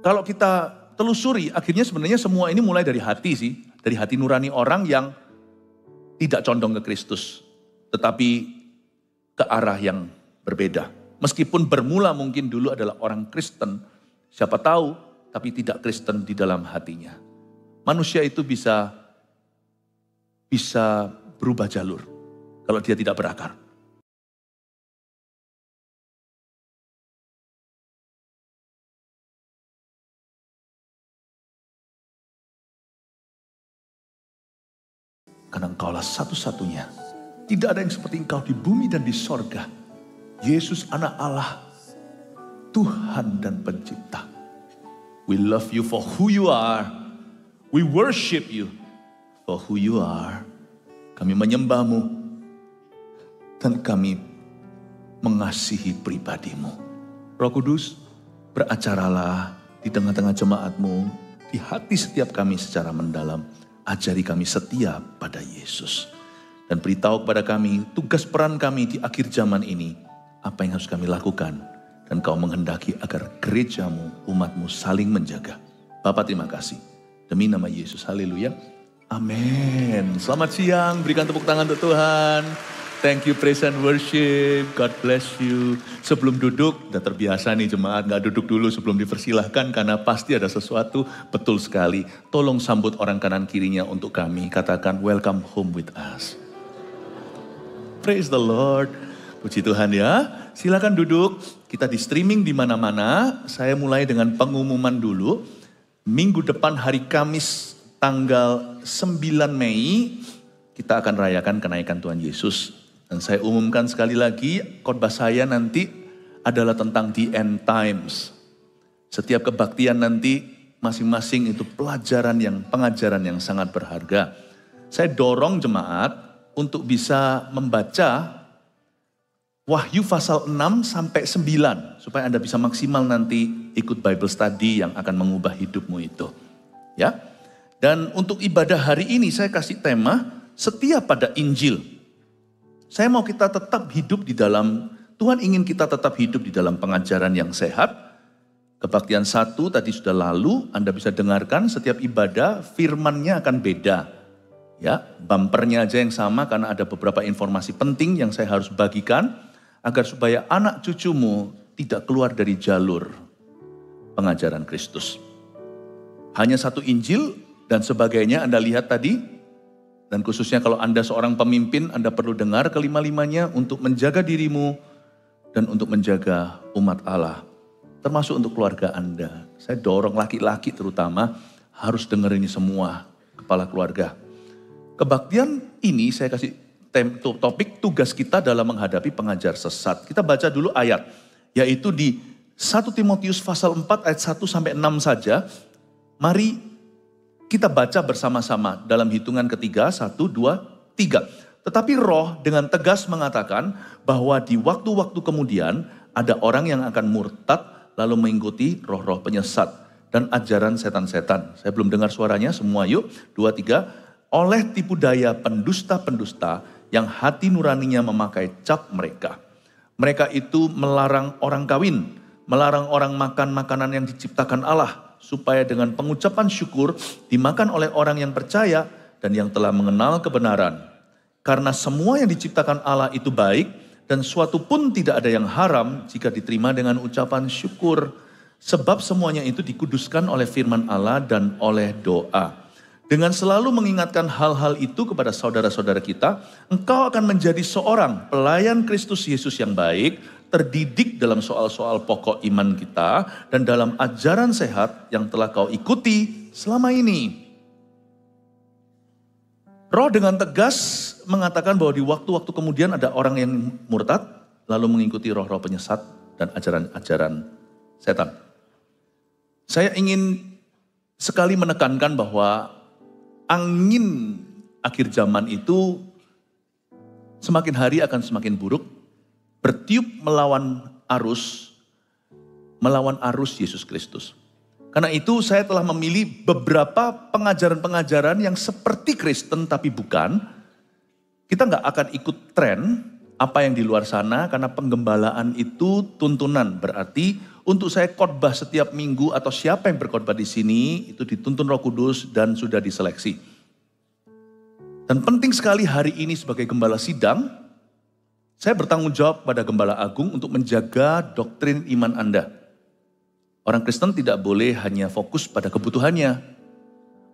Kalau kita telusuri, akhirnya sebenarnya semua ini mulai dari hati sih. Dari hati nurani orang yang tidak condong ke Kristus. Tetapi ke arah yang berbeda. Meskipun bermula mungkin dulu adalah orang Kristen. Siapa tahu, tapi tidak Kristen di dalam hatinya. Manusia itu bisa berubah jalur kalau dia tidak berakar. Karena engkaulah satu-satunya. Tidak ada yang seperti engkau di bumi dan di sorga. Yesus anak Allah, Tuhan dan pencipta. We love you for who you are. We worship you for who you are. Kami menyembahmu dan kami mengasihi pribadimu. Roh Kudus, beracaralah di tengah-tengah jemaatmu, di hati setiap kami secara mendalam. Ajari kami setia pada Yesus. Dan beritahu kepada kami tugas peran kami di akhir zaman ini. Apa yang harus kami lakukan. Dan kau menghendaki agar gerejamu, umatmu saling menjaga. Bapa terima kasih. Demi nama Yesus, haleluya. Amin. Selamat siang, berikan tepuk tangan untuk Tuhan. Thank you, praise and worship. God bless you. Sebelum duduk, udah terbiasa nih jemaat, gak duduk dulu sebelum dipersilahkan karena pasti ada sesuatu. Betul sekali. Tolong sambut orang kanan kirinya untuk kami. Katakan, welcome home with us. Praise the Lord. Puji Tuhan ya. Silakan duduk. Kita di streaming di mana-mana. Saya mulai dengan pengumuman dulu. Minggu depan hari Kamis tanggal 9 Mei kita akan rayakan kenaikan Tuhan Yesus. Dan saya umumkan sekali lagi, khotbah saya nanti adalah tentang the end times. Setiap kebaktian nanti masing-masing itu pengajaran yang sangat berharga. Saya dorong jemaat untuk bisa membaca Wahyu pasal 6 sampai 9. Supaya Anda bisa maksimal nanti ikut Bible study yang akan mengubah hidupmu itu. Ya. Dan untuk ibadah hari ini saya kasih tema, setia pada Injil. Saya mau kita tetap hidup di dalam, Tuhan ingin kita tetap hidup di dalam pengajaran yang sehat. Kebaktian 1 tadi sudah lalu, Anda bisa dengarkan setiap ibadah firman-nya akan beda. Ya, bumpernya aja yang sama karena ada beberapa informasi penting yang saya harus bagikan. Agar supaya anak cucumu tidak keluar dari jalur pengajaran Kristus. Hanya satu Injil dan sebagainya Anda lihat tadi. Dan khususnya kalau Anda seorang pemimpin, Anda perlu dengar kelima-limanya untuk menjaga dirimu dan untuk menjaga umat Allah. Termasuk untuk keluarga Anda. Saya dorong laki-laki terutama harus dengar ini semua, kepala keluarga. Kebaktian ini saya kasih topik tugas kita dalam menghadapi pengajar sesat. Kita baca dulu ayat, yaitu di 1 Timotius pasal 4 ayat 1 sampai 6 saja. Mari kita baca bersama-sama dalam hitungan ketiga, 1, 2, 3. Tetapi Roh dengan tegas mengatakan bahwa di waktu-waktu kemudian ada orang yang akan murtad lalu mengikuti roh-roh penyesat dan ajaran setan-setan. Saya belum dengar suaranya, semua yuk. 2, 3. Oleh tipu daya pendusta-pendusta yang hati nuraninya memakai cap mereka. Mereka itu melarang orang kawin, melarang orang makan makanan yang diciptakan Allah, supaya dengan pengucapan syukur dimakan oleh orang yang percaya dan yang telah mengenal kebenaran. Karena semua yang diciptakan Allah itu baik dan suatu pun tidak ada yang haram jika diterima dengan ucapan syukur. Sebab semuanya itu dikuduskan oleh firman Allah dan oleh doa. Dengan selalu mengingatkan hal-hal itu kepada saudara-saudara kita, engkau akan menjadi seorang pelayan Kristus Yesus yang baik, terdidik dalam soal-soal pokok iman kita, dan dalam ajaran sehat yang telah kau ikuti selama ini. Roh dengan tegas mengatakan bahwa di waktu-waktu kemudian ada orang yang murtad, lalu mengikuti roh-roh penyesat dan ajaran-ajaran setan. Saya ingin sekali menekankan bahwa angin akhir zaman itu semakin hari akan semakin buruk, bertiup melawan arus Yesus Kristus. Karena itu saya telah memilih beberapa pengajaran-pengajaran yang seperti Kristen tapi bukan. Kita nggak akan ikut tren apa yang di luar sana karena penggembalaan itu tuntunan. Berarti untuk saya khotbah setiap minggu atau siapa yang berkhotbah di sini itu dituntun Roh Kudus dan sudah diseleksi. Dan penting sekali hari ini sebagai gembala sidang, saya bertanggung jawab pada Gembala Agung untuk menjaga doktrin iman Anda. Orang Kristen tidak boleh hanya fokus pada kebutuhannya.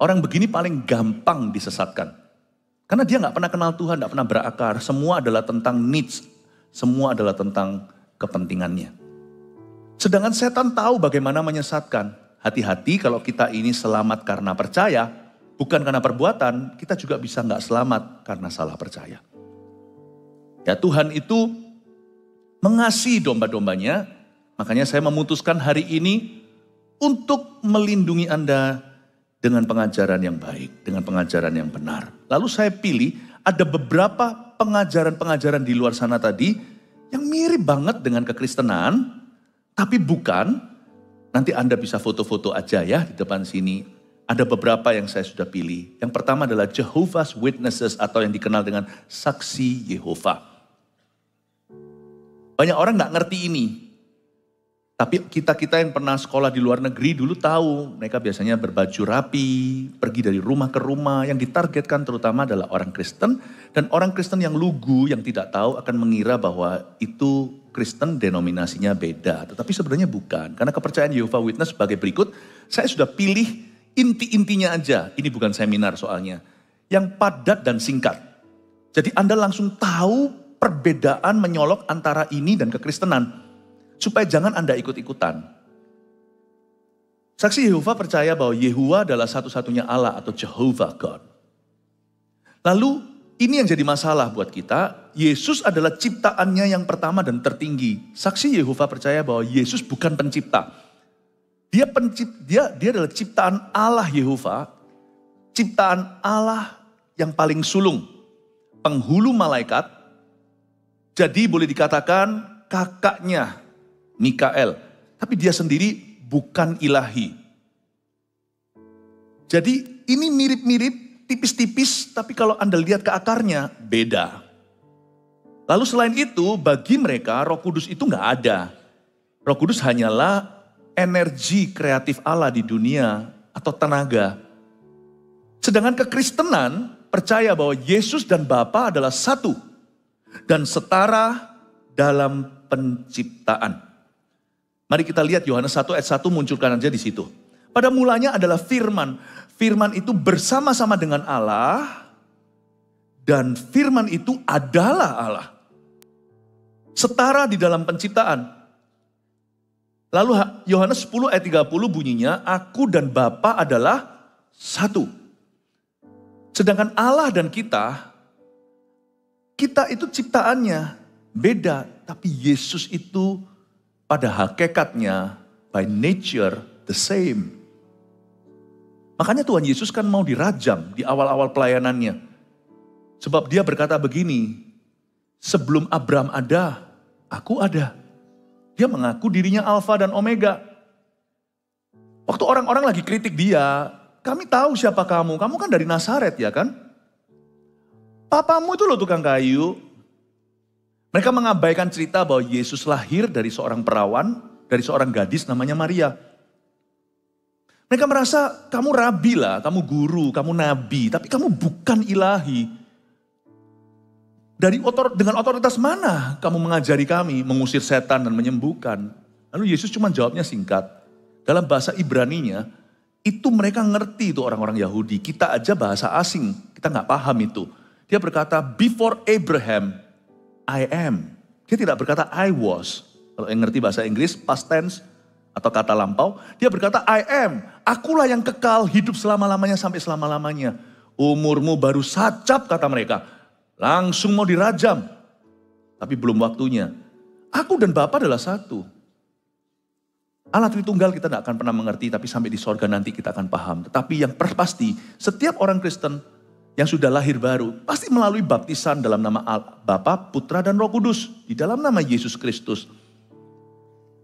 Orang begini paling gampang disesatkan. Karena dia nggak pernah kenal Tuhan, nggak pernah berakar. Semua adalah tentang needs, semua adalah tentang kepentingannya. Sedangkan setan tahu bagaimana menyesatkan. Hati-hati kalau kita ini selamat karena percaya, bukan karena perbuatan, kita juga bisa nggak selamat karena salah percaya. Ya, Tuhan itu mengasihi domba-dombanya, makanya saya memutuskan hari ini untuk melindungi Anda dengan pengajaran yang baik, dengan pengajaran yang benar. Lalu saya pilih ada beberapa pengajaran-pengajaran di luar sana tadi yang mirip banget dengan kekristenan, tapi bukan. Nanti Anda bisa foto-foto aja ya di depan sini. Ada beberapa yang saya sudah pilih. Yang pertama adalah Jehovah's Witnesses atau yang dikenal dengan saksi Yehova. Banyak orang gak ngerti ini. Tapi kita-kita yang pernah sekolah di luar negeri dulu tahu. Mereka biasanya berbaju rapi, pergi dari rumah ke rumah. Yang ditargetkan terutama adalah orang Kristen. Dan orang Kristen yang lugu, yang tidak tahu akan mengira bahwa itu Kristen denominasinya beda. Tetapi sebenarnya bukan. Karena kepercayaan Jehovah's Witness sebagai berikut. Saya sudah pilih inti-intinya aja. Ini bukan seminar soalnya. Yang padat dan singkat. Jadi Anda langsung tahu perbedaan menyolok antara ini dan kekristenan. Supaya jangan Anda ikut-ikutan. Saksi Yehova percaya bahwa Yehuwa adalah satu-satunya Allah atau Jehovah God. Lalu ini yang jadi masalah buat kita. Yesus adalah ciptaannya yang pertama dan tertinggi. Saksi Yehova percaya bahwa Yesus bukan pencipta. Dia adalah ciptaan Allah Yehova. Ciptaan Allah yang paling sulung. Penghulu malaikat. Jadi boleh dikatakan kakaknya Mikael. Tapi dia sendiri bukan ilahi. Jadi ini mirip-mirip, tipis-tipis, tapi kalau Anda lihat ke akarnya, beda. Lalu selain itu, bagi mereka Roh Kudus itu nggak ada. Roh Kudus hanyalah energi kreatif Allah di dunia atau tenaga. Sedangkan kekristenan percaya bahwa Yesus dan Bapa adalah satu dan setara dalam penciptaan. Mari kita lihat Yohanes 1 ayat 1 munculkan aja di situ. Pada mulanya adalah firman. Firman itu bersama-sama dengan Allah dan firman itu adalah Allah. Setara di dalam penciptaan. Lalu Yohanes 10 ayat 30 bunyinya, aku dan Bapa adalah satu. Sedangkan Allah dan kita itu ciptaannya beda. Tapi Yesus itu pada hakikatnya, by nature, the same. Makanya Tuhan Yesus kan mau dirajam di awal-awal pelayanannya. Sebab dia berkata begini, sebelum Abraham ada, aku ada. Dia mengaku dirinya Alfa dan Omega. Waktu orang-orang lagi kritik dia, kami tahu siapa kamu kan dari Nazaret ya kan? Papamu itu loh tukang kayu. Mereka mengabaikan cerita bahwa Yesus lahir dari seorang perawan, dari seorang gadis namanya Maria. Mereka merasa kamu rabi lah, kamu guru, kamu nabi, tapi kamu bukan ilahi. Dengan otoritas mana kamu mengajari kami mengusir setan dan menyembuhkan? Lalu Yesus cuma jawabnya singkat. Dalam bahasa Ibraninya, itu mereka ngerti itu orang-orang Yahudi. Kita aja bahasa asing, kita gak paham itu. Dia berkata, before Abraham, I am. Dia tidak berkata I was. Kalau yang ngerti bahasa Inggris, past tense atau kata lampau. Dia berkata I am. Akulah yang kekal hidup selama-lamanya sampai selama-lamanya. Umurmu baru sacap kata mereka. Langsung mau dirajam. Tapi belum waktunya. Aku dan Bapa adalah satu. Allah Tritunggal kita tidak akan pernah mengerti. Tapi sampai di sorga nanti kita akan paham. Tetapi yang pasti setiap orang Kristen yang sudah lahir baru, pasti melalui baptisan dalam nama Bapa, Putra, dan Roh Kudus. Di dalam nama Yesus Kristus.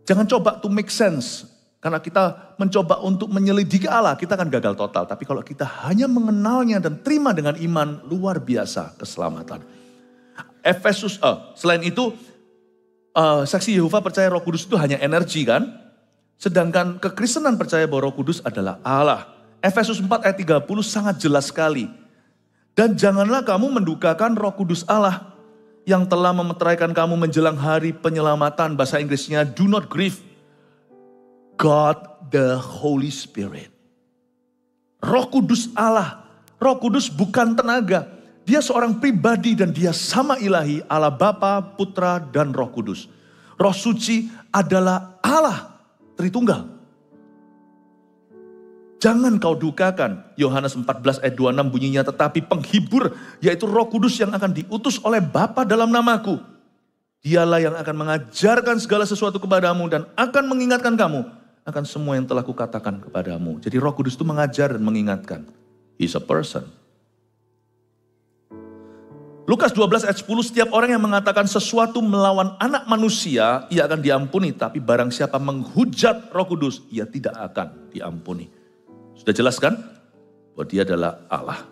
Jangan coba to make sense. Karena kita mencoba untuk menyelidiki Allah, kita akan gagal total. Tapi kalau kita hanya mengenalnya dan terima dengan iman, luar biasa keselamatan. Selain itu, saksi Yehova percaya Roh Kudus itu hanya energi kan? Sedangkan kekristenan percaya bahwa Roh Kudus adalah Allah. Efesus 4 ayat 30 sangat jelas sekali. Dan janganlah kamu mendukakan Roh Kudus Allah yang telah memeteraikan kamu menjelang hari penyelamatan. Bahasa Inggrisnya, do not grieve God the Holy Spirit. Roh Kudus Allah. Roh Kudus bukan tenaga. Dia seorang pribadi dan dia sama ilahi, Allah Bapa, Putra, dan Roh Kudus. Roh Suci adalah Allah Tritunggal. Jangan kau dukakan. Yohanes 14 ayat 26 bunyinya, tetapi penghibur, yaitu Roh Kudus yang akan diutus oleh Bapa dalam namaku. Dialah yang akan mengajarkan segala sesuatu kepadamu dan akan mengingatkan kamu akan semua yang telah kukatakan kepadamu. Jadi Roh Kudus itu mengajar dan mengingatkan. He's a person. Lukas 12 ayat 10, setiap orang yang mengatakan sesuatu melawan anak manusia, ia akan diampuni. Tapi barang siapa menghujat Roh Kudus, ia tidak akan diampuni. Sudah jelas kan? Bahwa dia adalah Allah.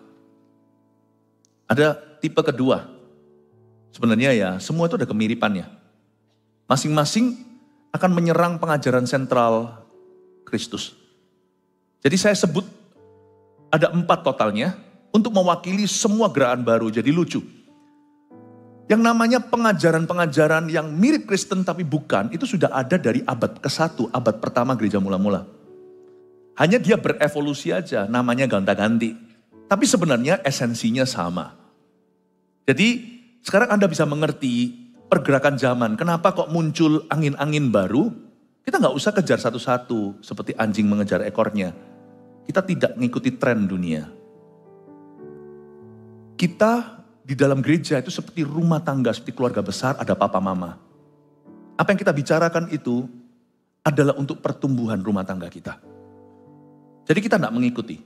Ada tipe kedua. Sebenarnya ya, semua itu ada kemiripannya. Masing-masing akan menyerang pengajaran sentral Kristus. Jadi saya sebut ada 4 totalnya untuk mewakili semua gerakan baru. Jadi lucu. Yang namanya pengajaran-pengajaran yang mirip Kristen tapi bukan, itu sudah ada dari abad ke-1, abad pertama gereja mula-mula. Hanya dia berevolusi aja, namanya gonta-ganti. Tapi sebenarnya esensinya sama. Jadi sekarang Anda bisa mengerti pergerakan zaman. Kenapa kok muncul angin-angin baru? Kita nggak usah kejar satu-satu seperti anjing mengejar ekornya. Kita tidak mengikuti tren dunia. Kita di dalam gereja itu seperti rumah tangga, seperti keluarga besar, ada papa mama. Apa yang kita bicarakan itu adalah untuk pertumbuhan rumah tangga kita. Jadi kita tidak mengikuti.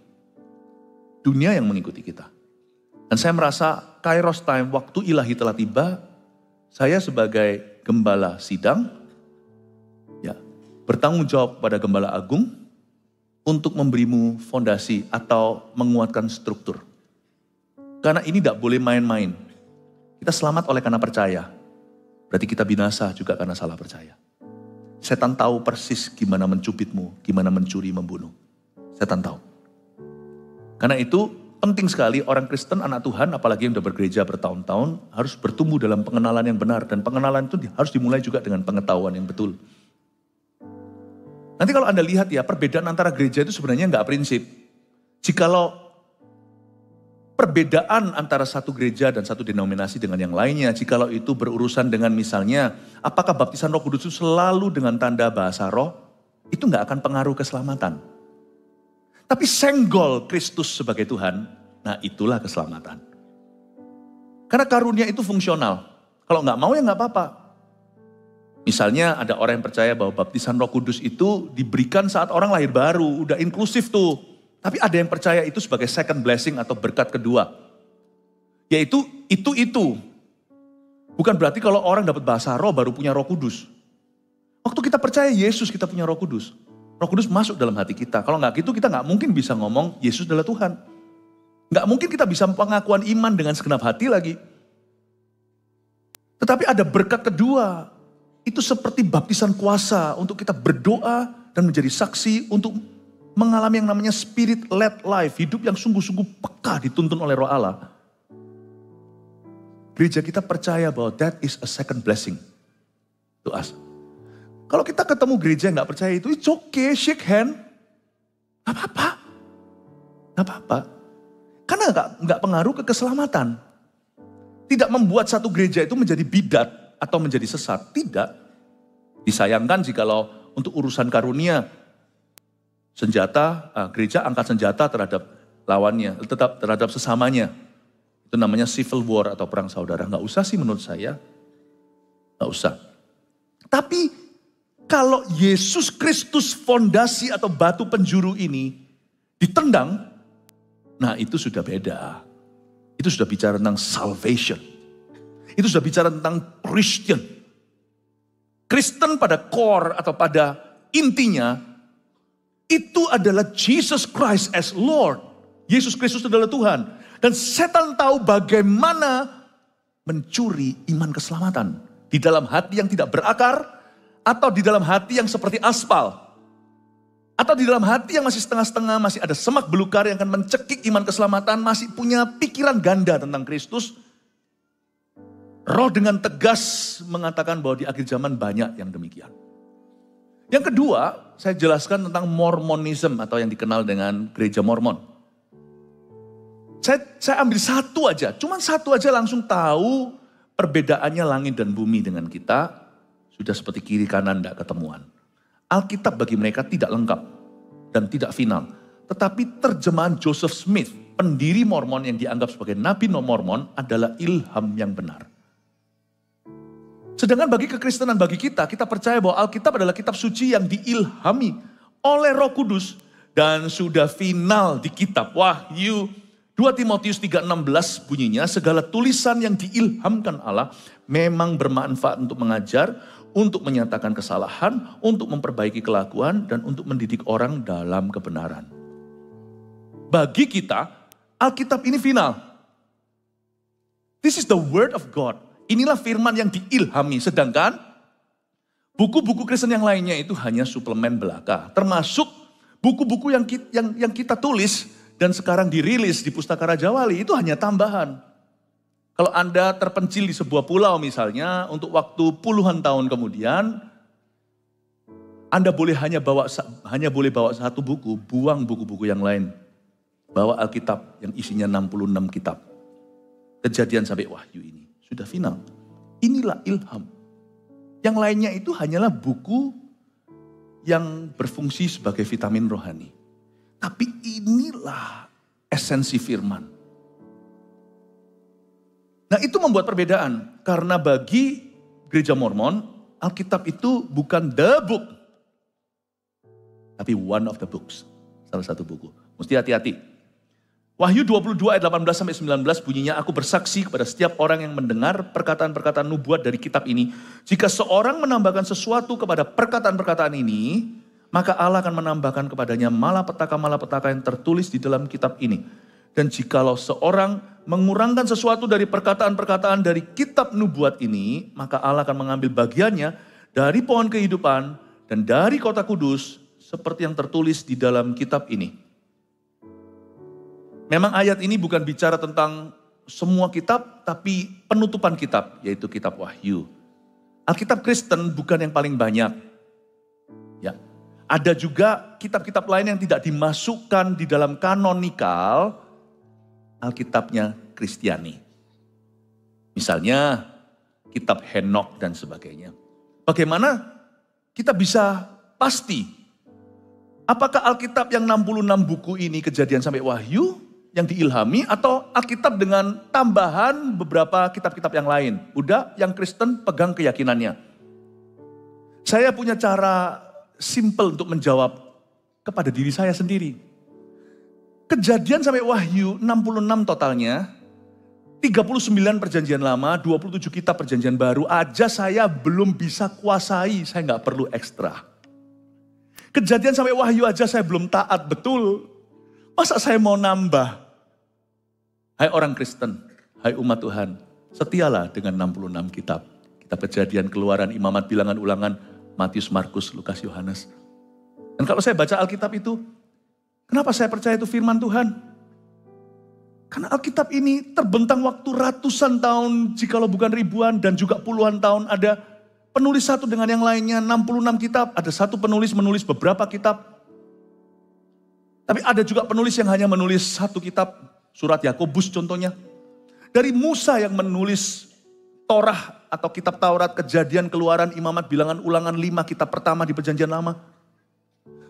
Dunia yang mengikuti kita. Dan saya merasa Kairos time, waktu ilahi telah tiba. Saya sebagai gembala sidang, ya, bertanggung jawab pada gembala agung untuk memberimu fondasi atau menguatkan struktur. Karena ini tidak boleh main-main. Kita selamat oleh karena percaya. Berarti kita binasa juga karena salah percaya. Setan tahu persis gimana mencubitmu, gimana mencuri, membunuh. Setan tahu. Karena itu penting sekali orang Kristen, anak Tuhan, apalagi yang sudah bergereja bertahun-tahun, harus bertumbuh dalam pengenalan yang benar. Dan pengenalan itu harus dimulai juga dengan pengetahuan yang betul. Nanti kalau Anda lihat ya, perbedaan antara gereja itu sebenarnya nggak prinsip. Jikalau perbedaan antara satu gereja dan satu denominasi dengan yang lainnya, jikalau itu berurusan dengan misalnya, apakah baptisan Roh Kudus itu selalu dengan tanda bahasa roh, itu nggak akan pengaruh keselamatan. Tapi senggol Kristus sebagai Tuhan, nah itulah keselamatan. Karena karunia itu fungsional. Kalau nggak mau ya nggak apa-apa. Misalnya ada orang yang percaya bahwa baptisan Roh Kudus itu diberikan saat orang lahir baru, udah inklusif tuh. Tapi ada yang percaya itu sebagai second blessing atau berkat kedua. Yaitu itu. Bukan berarti kalau orang dapat bahasa roh baru punya Roh Kudus. Waktu kita percaya Yesus kita punya Roh Kudus. Roh Kudus masuk dalam hati kita. Kalau nggak gitu kita nggak mungkin bisa ngomong Yesus adalah Tuhan. Nggak mungkin kita bisa pengakuan iman dengan segenap hati lagi. Tetapi ada berkat kedua. Itu seperti baptisan kuasa untuk kita berdoa dan menjadi saksi untuk mengalami yang namanya spirit-led life. Hidup yang sungguh-sungguh peka dituntun oleh Roh Allah. Gereja kita percaya bahwa that is a second blessing to us. Kalau kita ketemu gereja yang gak percaya itu, it's okay, shake hand. Gak apa-apa. Gak apa-apa. Karena gak pengaruh ke keselamatan. Tidak membuat satu gereja itu menjadi bidat atau menjadi sesat. Tidak. Disayangkan jikalau untuk urusan karunia, senjata, gereja angkat senjata terhadap lawannya, tetap terhadap sesamanya. Itu namanya civil war atau perang saudara. Nggak usah sih menurut saya. Nggak usah. Tapi kalau Yesus Kristus fondasi atau batu penjuru ini ditendang, nah itu sudah beda. Itu sudah bicara tentang salvation. Itu sudah bicara tentang Christian. Kristen pada core atau pada intinya, itu adalah Jesus Christ as Lord. Yesus Kristus adalah Tuhan. Dan setan tahu bagaimana mencuri iman keselamatan. Di dalam hati yang tidak berakar, atau di dalam hati yang seperti aspal. Atau di dalam hati yang masih setengah-setengah, masih ada semak belukar yang akan mencekik iman keselamatan, masih punya pikiran ganda tentang Kristus. Roh dengan tegas mengatakan bahwa di akhir zaman banyak yang demikian. Yang kedua, saya jelaskan tentang Mormonism atau yang dikenal dengan gereja Mormon. Saya ambil satu aja, cuman satu aja langsung tahu perbedaannya langit dan bumi dengan kita. Sudah seperti kiri kanan tidak ketemuan. Alkitab bagi mereka tidak lengkap dan tidak final. Tetapi terjemahan Joseph Smith, pendiri Mormon yang dianggap sebagai Nabi Mormon adalah ilham yang benar. Sedangkan bagi kekristenan, bagi kita percaya bahwa Alkitab adalah kitab suci yang diilhami oleh Roh Kudus dan sudah final di kitab Wahyu. 2 Timotius 3:16 bunyinya, segala tulisan yang diilhamkan Allah memang bermanfaat untuk mengajar, untuk menyatakan kesalahan, untuk memperbaiki kelakuan, dan untuk mendidik orang dalam kebenaran. Bagi kita, Alkitab ini final. This is the word of God. Inilah firman yang diilhami. Sedangkan buku-buku Kristen yang lainnya itu hanya suplemen belaka. Termasuk buku-buku yang kita tulis dan sekarang dirilis di Pustaka Raja Wali itu hanya tambahan. Kalau Anda terpencil di sebuah pulau misalnya, untuk waktu puluhan tahun kemudian, Anda hanya boleh bawa satu buku, buang buku-buku yang lain. Bawa Alkitab yang isinya 66 kitab. Kejadian sampai Wahyu ini sudah final. Inilah ilham. Yang lainnya itu hanyalah buku yang berfungsi sebagai vitamin rohani. Tapi inilah esensi firman. Nah itu membuat perbedaan. Karena bagi gereja Mormon, Alkitab itu bukan the book. Tapi one of the books. Salah satu buku. Mesti hati-hati. Wahyu 22 ayat 18-19 bunyinya, aku bersaksi kepada setiap orang yang mendengar perkataan-perkataan nubuat dari kitab ini. Jika seorang menambahkan sesuatu kepada perkataan-perkataan ini, maka Allah akan menambahkan kepadanya malapetaka-malapetaka yang tertulis di dalam kitab ini. Dan jikalau seorang mengurangkan sesuatu dari perkataan-perkataan dari kitab nubuat ini, maka Allah akan mengambil bagiannya dari pohon kehidupan dan dari kota kudus seperti yang tertulis di dalam kitab ini. Memang ayat ini bukan bicara tentang semua kitab, tapi penutupan kitab, yaitu kitab Wahyu. Alkitab Kristen bukan yang paling banyak. Ya. Ada juga kitab-kitab lain yang tidak dimasukkan di dalam kanonikal Alkitabnya Kristiani. Misalnya kitab Henok dan sebagainya. Bagaimana kita bisa pasti apakah Alkitab yang 66 buku ini Kejadian sampai Wahyu yang diilhami atau Alkitab dengan tambahan beberapa kitab-kitab yang lain? Udah yang Kristen pegang keyakinannya. Saya punya cara simple untuk menjawab kepada diri saya sendiri. Kejadian sampai Wahyu 66 totalnya, 39 perjanjian lama, 27 kitab perjanjian baru aja saya belum bisa kuasai, saya gak perlu ekstra. Kejadian sampai Wahyu aja saya belum taat betul, masa saya mau nambah? Hai orang Kristen, hai umat Tuhan, setialah dengan 66 kitab. Kitab Kejadian, Keluaran, Imamat, Bilangan, Ulangan, Matius, Markus, Lukas, Yohanes. Dan kalau saya baca Alkitab itu, kenapa saya percaya itu firman Tuhan? Karena Alkitab ini terbentang waktu ratusan tahun, jikalau bukan ribuan dan juga puluhan tahun. Ada penulis satu dengan yang lainnya, 66 kitab. Ada satu penulis menulis beberapa kitab. Tapi ada juga penulis yang hanya menulis satu kitab, surat Yakobus contohnya. Dari Musa yang menulis Torah atau kitab Taurat, Kejadian, Keluaran, Imamat, Bilangan, Ulangan, 5 kitab pertama di perjanjian lama.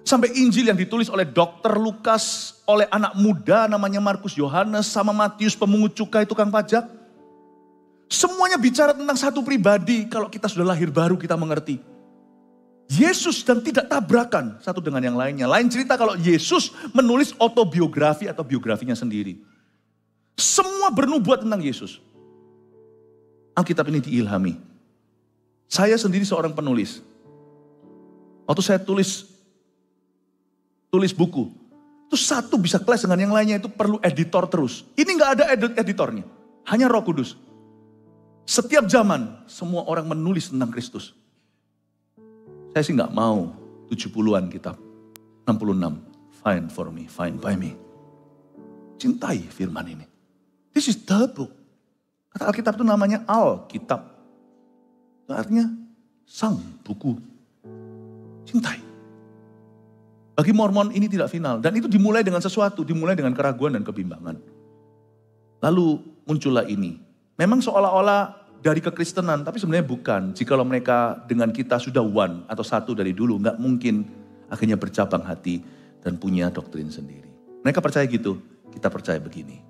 Sampai Injil yang ditulis oleh Dr. Lukas, oleh anak muda namanya Markus, Yohanes, sama Matius pemungut cukai, tukang pajak. Semuanya bicara tentang satu pribadi. Kalau kita sudah lahir baru kita mengerti. Yesus dan tidak tabrakan satu dengan yang lainnya. Lain cerita kalau Yesus menulis autobiografi atau biografinya sendiri. Semua bernubuat tentang Yesus. Alkitab ini diilhami. Saya sendiri seorang penulis. Waktu saya tulis buku, itu satu bisa clash dengan yang lainnya, itu perlu editor terus. Ini gak ada editornya, hanya Roh Kudus. Setiap zaman, semua orang menulis tentang Kristus. Saya sih gak mau 70-an kitab. 66. Find for me, find by me. Cintai firman ini. This is the book. Kata Alkitab itu namanya Alkitab. Itu artinya sang buku. Cintai. Bagi Mormon ini tidak final. Dan itu dimulai dengan sesuatu. Dimulai dengan keraguan dan kebimbangan. Lalu muncullah ini. Memang seolah-olah dari kekristenan. Tapi sebenarnya bukan. Jikalau mereka dengan kita sudah one atau satu dari dulu. Nggak mungkin akhirnya bercabang hati dan punya doktrin sendiri. Mereka percaya gitu. Kita percaya begini.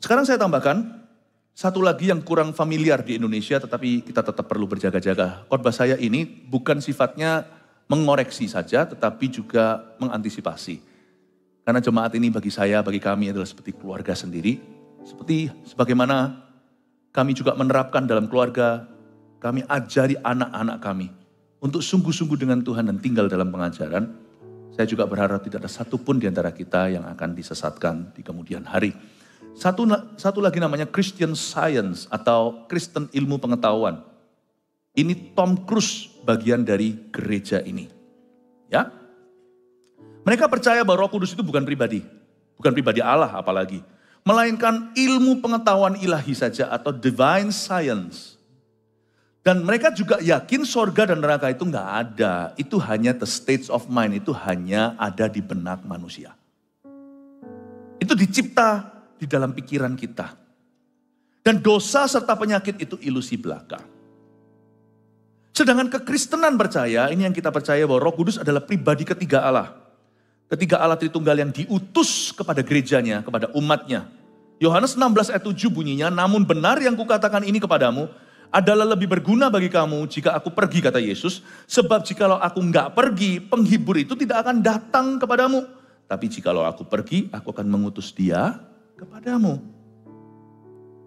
Sekarang saya tambahkan. Satu lagi yang kurang familiar di Indonesia. Tetapi kita tetap perlu berjaga-jaga. Khotbah saya ini bukan sifatnya mengoreksi saja, tetapi juga mengantisipasi. Karena jemaat ini bagi saya, bagi kami adalah seperti keluarga sendiri. Seperti sebagaimana kami juga menerapkan dalam keluarga, kami ajari anak-anak kami untuk sungguh-sungguh dengan Tuhan dan tinggal dalam pengajaran. Saya juga berharap tidak ada satupun di antara kita yang akan disesatkan di kemudian hari. Satu lagi namanya Christian Science atau Kristen Ilmu Pengetahuan. Ini Tom Cruise bagian dari gereja ini. Ya. Mereka percaya bahwa Roh Kudus itu bukan pribadi. Bukan pribadi Allah apalagi. Melainkan ilmu pengetahuan ilahi saja atau divine science. Dan mereka juga yakin sorga dan neraka itu enggak ada. Itu hanya the states of mind. Itu hanya ada di benak manusia. Itu dicipta di dalam pikiran kita. Dan dosa serta penyakit itu ilusi belaka. Sedangkan kekristenan percaya, ini yang kita percaya bahwa Roh Kudus adalah pribadi ketiga Allah. Ketiga Allah Tritunggal yang diutus kepada gerejanya, kepada umatnya. Yohanes 16 ayat 7 bunyinya, namun benar yang kukatakan ini kepadamu adalah lebih berguna bagi kamu jika aku pergi, kata Yesus. Sebab jikalau aku enggak pergi, penghibur itu tidak akan datang kepadamu. Tapi jikalau aku pergi, aku akan mengutus dia kepadamu.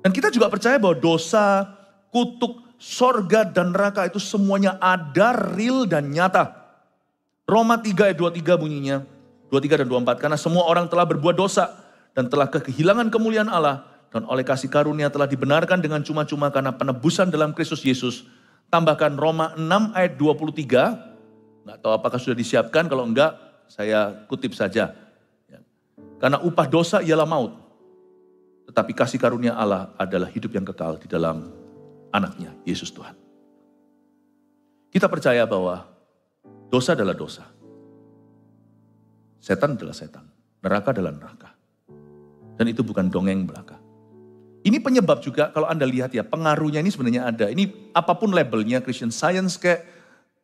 Dan kita juga percaya bahwa dosa, kutuk, sorga dan neraka itu semuanya ada, real dan nyata. Roma 3 ayat 23 bunyinya, 23 dan 24. Karena semua orang telah berbuat dosa dan telah kehilangan kemuliaan Allah. Dan oleh kasih karunia telah dibenarkan dengan cuma-cuma karena penebusan dalam Kristus Yesus. Tambahkan Roma 6 ayat 23. Nggak tahu apakah sudah disiapkan, kalau enggak saya kutip saja. Karena upah dosa ialah maut. Tetapi kasih karunia Allah adalah hidup yang kekal di dalam anaknya, Yesus Tuhan. Kita percaya bahwa dosa adalah dosa. Setan adalah setan. Neraka adalah neraka. Dan itu bukan dongeng belaka. Ini penyebab juga kalau Anda lihat ya, pengaruhnya ini sebenarnya ada. Ini apapun labelnya, Christian Science kayak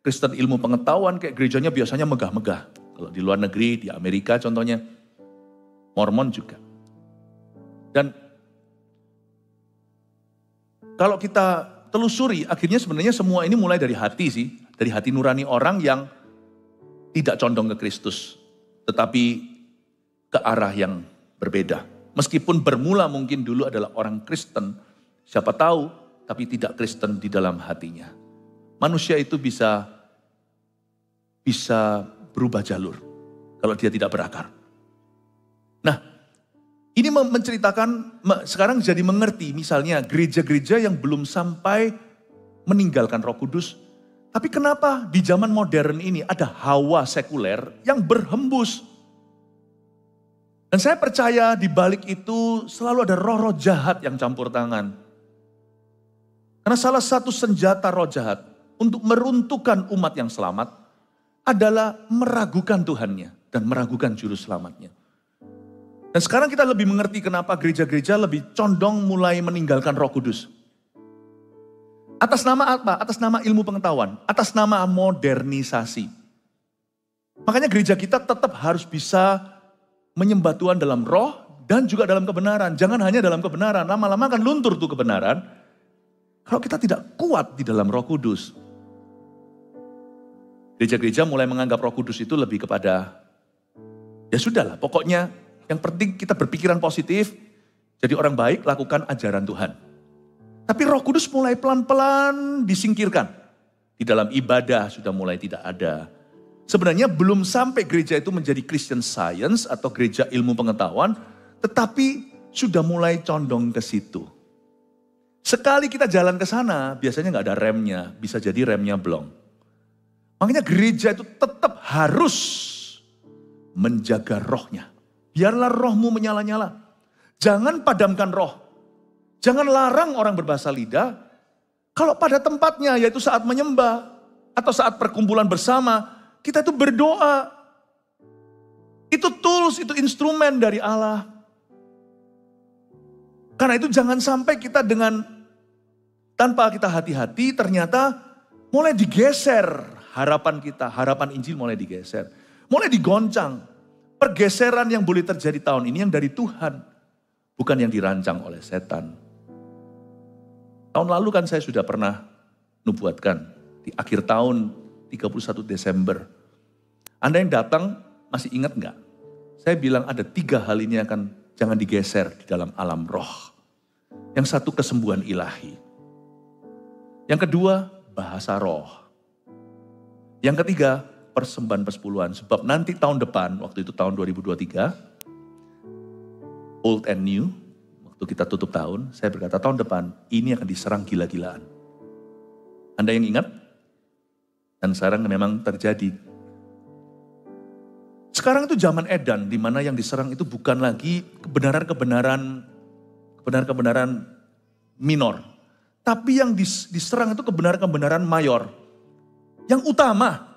Kristen Ilmu Pengetahuan kayak gerejanya biasanya megah-megah. Kalau di luar negeri, di Amerika contohnya, Mormon juga. Dan kalau kita telusuri, akhirnya sebenarnya semua ini mulai dari hati sih. Dari hati nurani orang yang tidak condong ke Kristus. Tetapi ke arah yang berbeda. Meskipun bermula mungkin dulu adalah orang Kristen. Siapa tahu, tapi tidak Kristen di dalam hatinya. Manusia itu bisa berubah jalur. Kalau dia tidak berakar. Nah, ini menceritakan, sekarang jadi mengerti misalnya gereja-gereja yang belum sampai meninggalkan Roh Kudus. Tapi kenapa di zaman modern ini ada hawa sekuler yang berhembus. Dan saya percaya di balik itu selalu ada roh-roh jahat yang campur tangan. Karena salah satu senjata roh jahat untuk meruntuhkan umat yang selamat adalah meragukan Tuhannya dan meragukan juru selamatnya. Dan sekarang kita lebih mengerti kenapa gereja-gereja lebih condong mulai meninggalkan Roh Kudus. Atas nama apa? Atas nama ilmu pengetahuan, atas nama modernisasi. Makanya gereja kita tetap harus bisa menyembah Tuhan dalam roh dan juga dalam kebenaran. Jangan hanya dalam kebenaran, lama-lama akan luntur tuh kebenaran. Kalau kita tidak kuat di dalam Roh Kudus. Gereja-gereja mulai menganggap Roh Kudus itu lebih kepada, ya sudahlah pokoknya yang penting kita berpikiran positif, jadi orang baik, lakukan ajaran Tuhan. Tapi Roh Kudus mulai pelan-pelan disingkirkan. Di dalam ibadah sudah mulai tidak ada. Sebenarnya belum sampai gereja itu menjadi Christian Science atau gereja ilmu pengetahuan, tetapi sudah mulai condong ke situ. Sekali kita jalan ke sana, biasanya nggak ada remnya, bisa jadi remnya blong. Makanya gereja itu tetap harus menjaga rohnya. Biarlah rohmu menyala-nyala. Jangan padamkan roh. Jangan larang orang berbahasa lidah. Kalau pada tempatnya, yaitu saat menyembah atau saat perkumpulan bersama, kita itu berdoa. Itu tools, itu instrumen dari Allah. Karena itu jangan sampai kita tanpa kita hati-hati ternyata mulai digeser harapan kita. Harapan Injil mulai digeser. Mulai digoncang. Pergeseran yang boleh terjadi tahun ini yang dari Tuhan. Bukan yang dirancang oleh setan. Tahun lalu kan saya sudah pernah nubuatkan. Di akhir tahun 31 Desember. Anda yang datang masih ingat enggak? Saya bilang ada 3 hal ini jangan digeser di dalam alam roh. Yang satu kesembuhan ilahi. Yang kedua bahasa roh. Yang ketiga persembahan persepuluhan. Sebab nanti tahun depan, waktu itu tahun 2023, old and new, waktu kita tutup tahun, saya berkata tahun depan ini akan diserang gila-gilaan. Anda yang ingat? Dan sekarang memang terjadi. Sekarang itu zaman edan, di mana yang diserang itu bukan lagi kebenaran-kebenaran minor. Tapi yang diserang itu kebenaran-kebenaran mayor. Yang utama,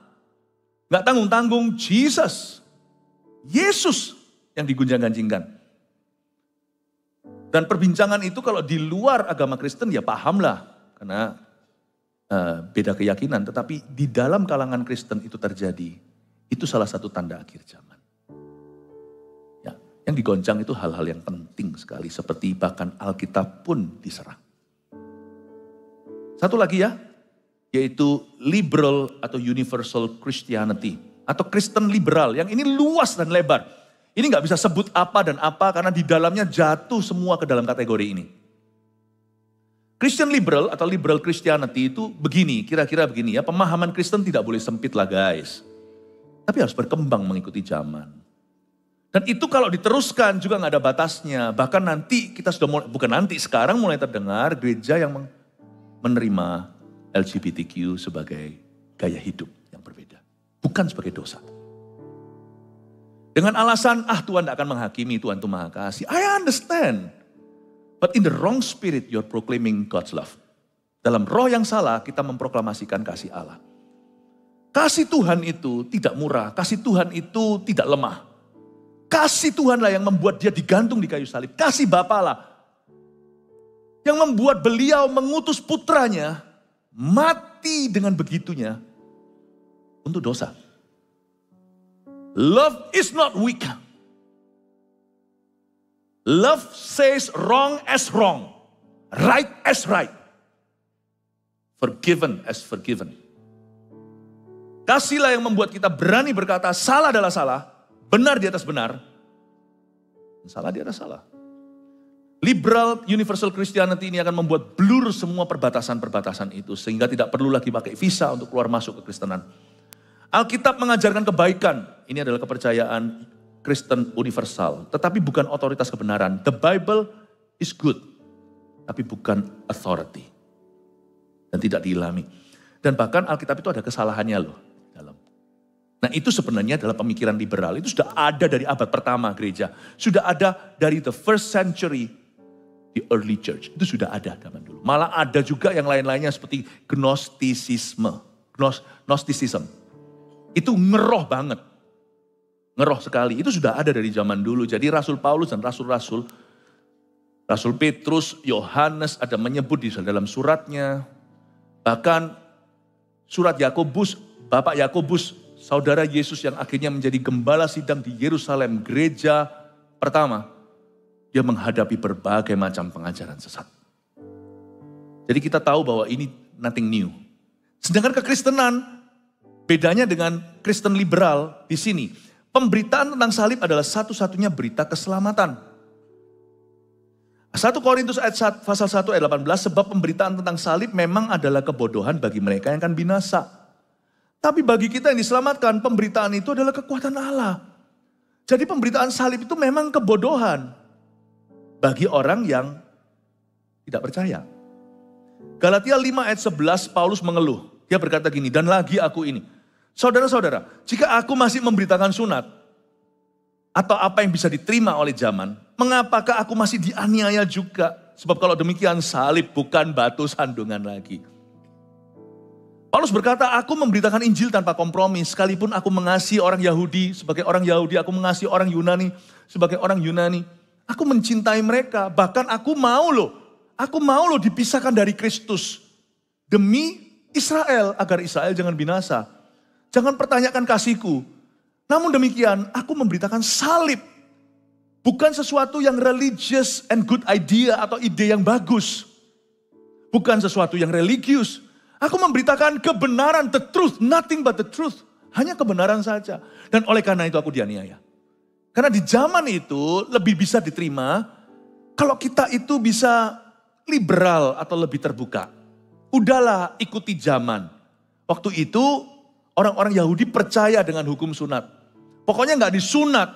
gak tanggung-tanggung, Yesus yang digunjang-ganjingkan. Dan perbincangan itu kalau di luar agama Kristen ya pahamlah. Karena beda keyakinan. Tetapi di dalam kalangan Kristen itu terjadi. Itu salah satu tanda akhir zaman. Ya, yang digoncang itu hal-hal yang penting sekali. Seperti bahkan Alkitab pun diserang. Satu lagi ya. Yaitu liberal atau universal Christianity. Atau Kristen liberal. Yang ini luas dan lebar. Ini gak bisa sebut apa dan apa karena di dalamnya jatuh semua ke dalam kategori ini. Christian liberal atau liberal Christianity itu begini, kira-kira begini ya. Pemahaman Kristen tidak boleh sempit lah guys. Tapi harus berkembang mengikuti zaman. Dan itu kalau diteruskan juga gak ada batasnya. Bahkan nanti kita sudah mulai, bukan nanti sekarang mulai terdengar gereja yang menerima LGBTQ sebagai gaya hidup yang berbeda. Bukan sebagai dosa. Dengan alasan, Tuhan tidak akan menghakimi, Tuhan itu maha kasih. I understand. But in the wrong spirit, you're proclaiming God's love. Dalam roh yang salah, kita memproklamasikan kasih Allah. Kasih Tuhan itu tidak murah. Kasih Tuhan itu tidak lemah. Kasih Tuhanlah yang membuat dia digantung di kayu salib. Kasih Bapa lah. Yang membuat beliau mengutus putranya mati dengan begitunya untuk dosa. Love is not weak. Love says wrong as wrong. Right as right. Forgiven as forgiven. Kasihlah yang membuat kita berani berkata salah adalah salah. Benar di atas benar. Salah di atas salah. Liberal universal Christianity ini akan membuat blur semua perbatasan-perbatasan itu. Sehingga tidak perlu lagi pakai visa untuk keluar masuk ke Kristenan. Alkitab mengajarkan kebaikan. Ini adalah kepercayaan Kristen universal. Tetapi bukan otoritas kebenaran. The Bible is good. Tapi bukan authority. Dan tidak diilhami. Dan bahkan Alkitab itu ada kesalahannya loh. Nah itu sebenarnya adalah pemikiran liberal. Itu sudah ada dari abad pertama gereja. Sudah ada dari the first century. The early church. Itu sudah ada zaman dulu. Malah ada juga yang lain-lainnya seperti Gnosticism. Itu ngeroh banget. Ngeroh sekali. Itu sudah ada dari zaman dulu. Jadi Rasul Paulus dan Rasul-Rasul. Rasul Petrus, Yohanes ada menyebut di dalam suratnya. Bahkan surat Yakobus, Bapak Yakobus, saudara Yesus yang akhirnya menjadi gembala sidang di Yerusalem, gereja pertama. Dia menghadapi berbagai macam pengajaran sesat. Jadi kita tahu bahwa ini nothing new. Sedangkan kekristenan, bedanya dengan Kristen liberal di sini. Pemberitaan tentang salib adalah satu-satunya berita keselamatan. 1 Korintus pasal 1 ayat 18, sebab pemberitaan tentang salib memang adalah kebodohan bagi mereka yang akan binasa. Tapi bagi kita yang diselamatkan, pemberitaan itu adalah kekuatan Allah. Jadi pemberitaan salib itu memang kebodohan bagi orang yang tidak percaya. Galatia 5 ayat 11, Paulus mengeluh. Dia berkata gini, dan lagi aku ini. Saudara-saudara, jika aku masih memberitakan sunat, atau apa yang bisa diterima oleh zaman, mengapakah aku masih dianiaya juga? Sebab kalau demikian salib bukan batu sandungan lagi. Paulus berkata, aku memberitakan Injil tanpa kompromi, sekalipun aku mengasihi orang Yahudi sebagai orang Yahudi, aku mengasihi orang Yunani sebagai orang Yunani. Aku mencintai mereka, bahkan aku mau loh dipisahkan dari Kristus. Demi Israel, agar Israel jangan binasa. Jangan pertanyakan kasihku. Namun demikian, aku memberitakan salib. Bukan sesuatu yang religious and good idea atau ide yang bagus. Bukan sesuatu yang religius. Aku memberitakan kebenaran, the truth, nothing but the truth. Hanya kebenaran saja. Dan oleh karena itu aku dianiaya. Karena di zaman itu lebih bisa diterima kalau kita itu bisa liberal atau lebih terbuka. Udahlah ikuti zaman. Waktu itu orang-orang Yahudi percaya dengan hukum sunat. Pokoknya gak disunat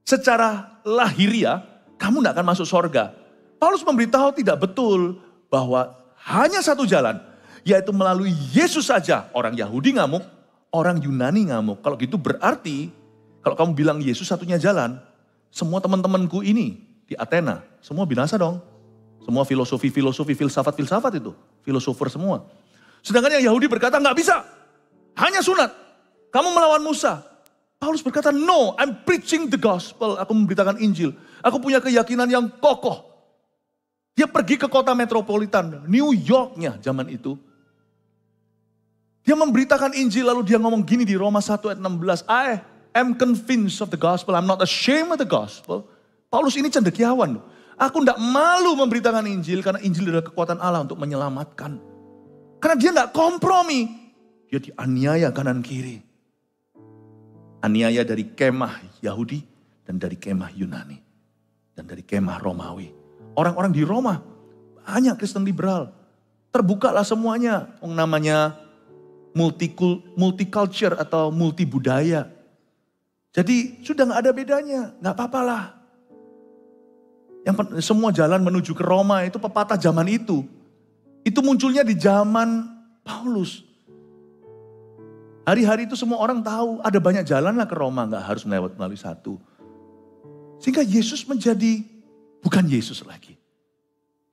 secara lahiriah, kamu gak akan masuk surga. Paulus memberitahu tidak betul bahwa hanya satu jalan, yaitu melalui Yesus saja. Orang Yahudi ngamuk, orang Yunani ngamuk. Kalau gitu berarti, kalau kamu bilang Yesus satunya jalan, semua teman-temanku ini di Athena, semua binasa dong. Semua filosofi, filsafat itu, filosofer semua. Sedangkan yang Yahudi berkata nggak bisa, hanya sunat. Kamu melawan Musa. Paulus berkata, no, I'm preaching the gospel. Aku memberitakan Injil. Aku punya keyakinan yang kokoh. Dia pergi ke kota metropolitan, New Yorknya zaman itu. Dia memberitakan Injil, lalu dia ngomong gini di Roma 1 ayat 16. I am convinced of the gospel, I'm not ashamed of the gospel. Paulus ini cendekiawan. Aku tidak malu memberitakan Injil, karena Injil adalah kekuatan Allah untuk menyelamatkan. Karena dia tidak kompromi. Dia dianiaya kanan kiri. Aniaya dari kemah Yahudi dan dari kemah Yunani. Dan dari kemah Romawi. Orang-orang di Roma banyak Kristen liberal. Terbukalah semuanya. Yang namanya multiculture atau multibudaya. Jadi sudah gak ada bedanya. Gak apa-apalah. Semua jalan menuju ke Roma itu pepatah zaman itu. Itu munculnya di zaman Paulus. Hari-hari itu semua orang tahu ada banyak jalan lah ke Roma, gak harus melalui satu. Sehingga Yesus menjadi bukan Yesus lagi.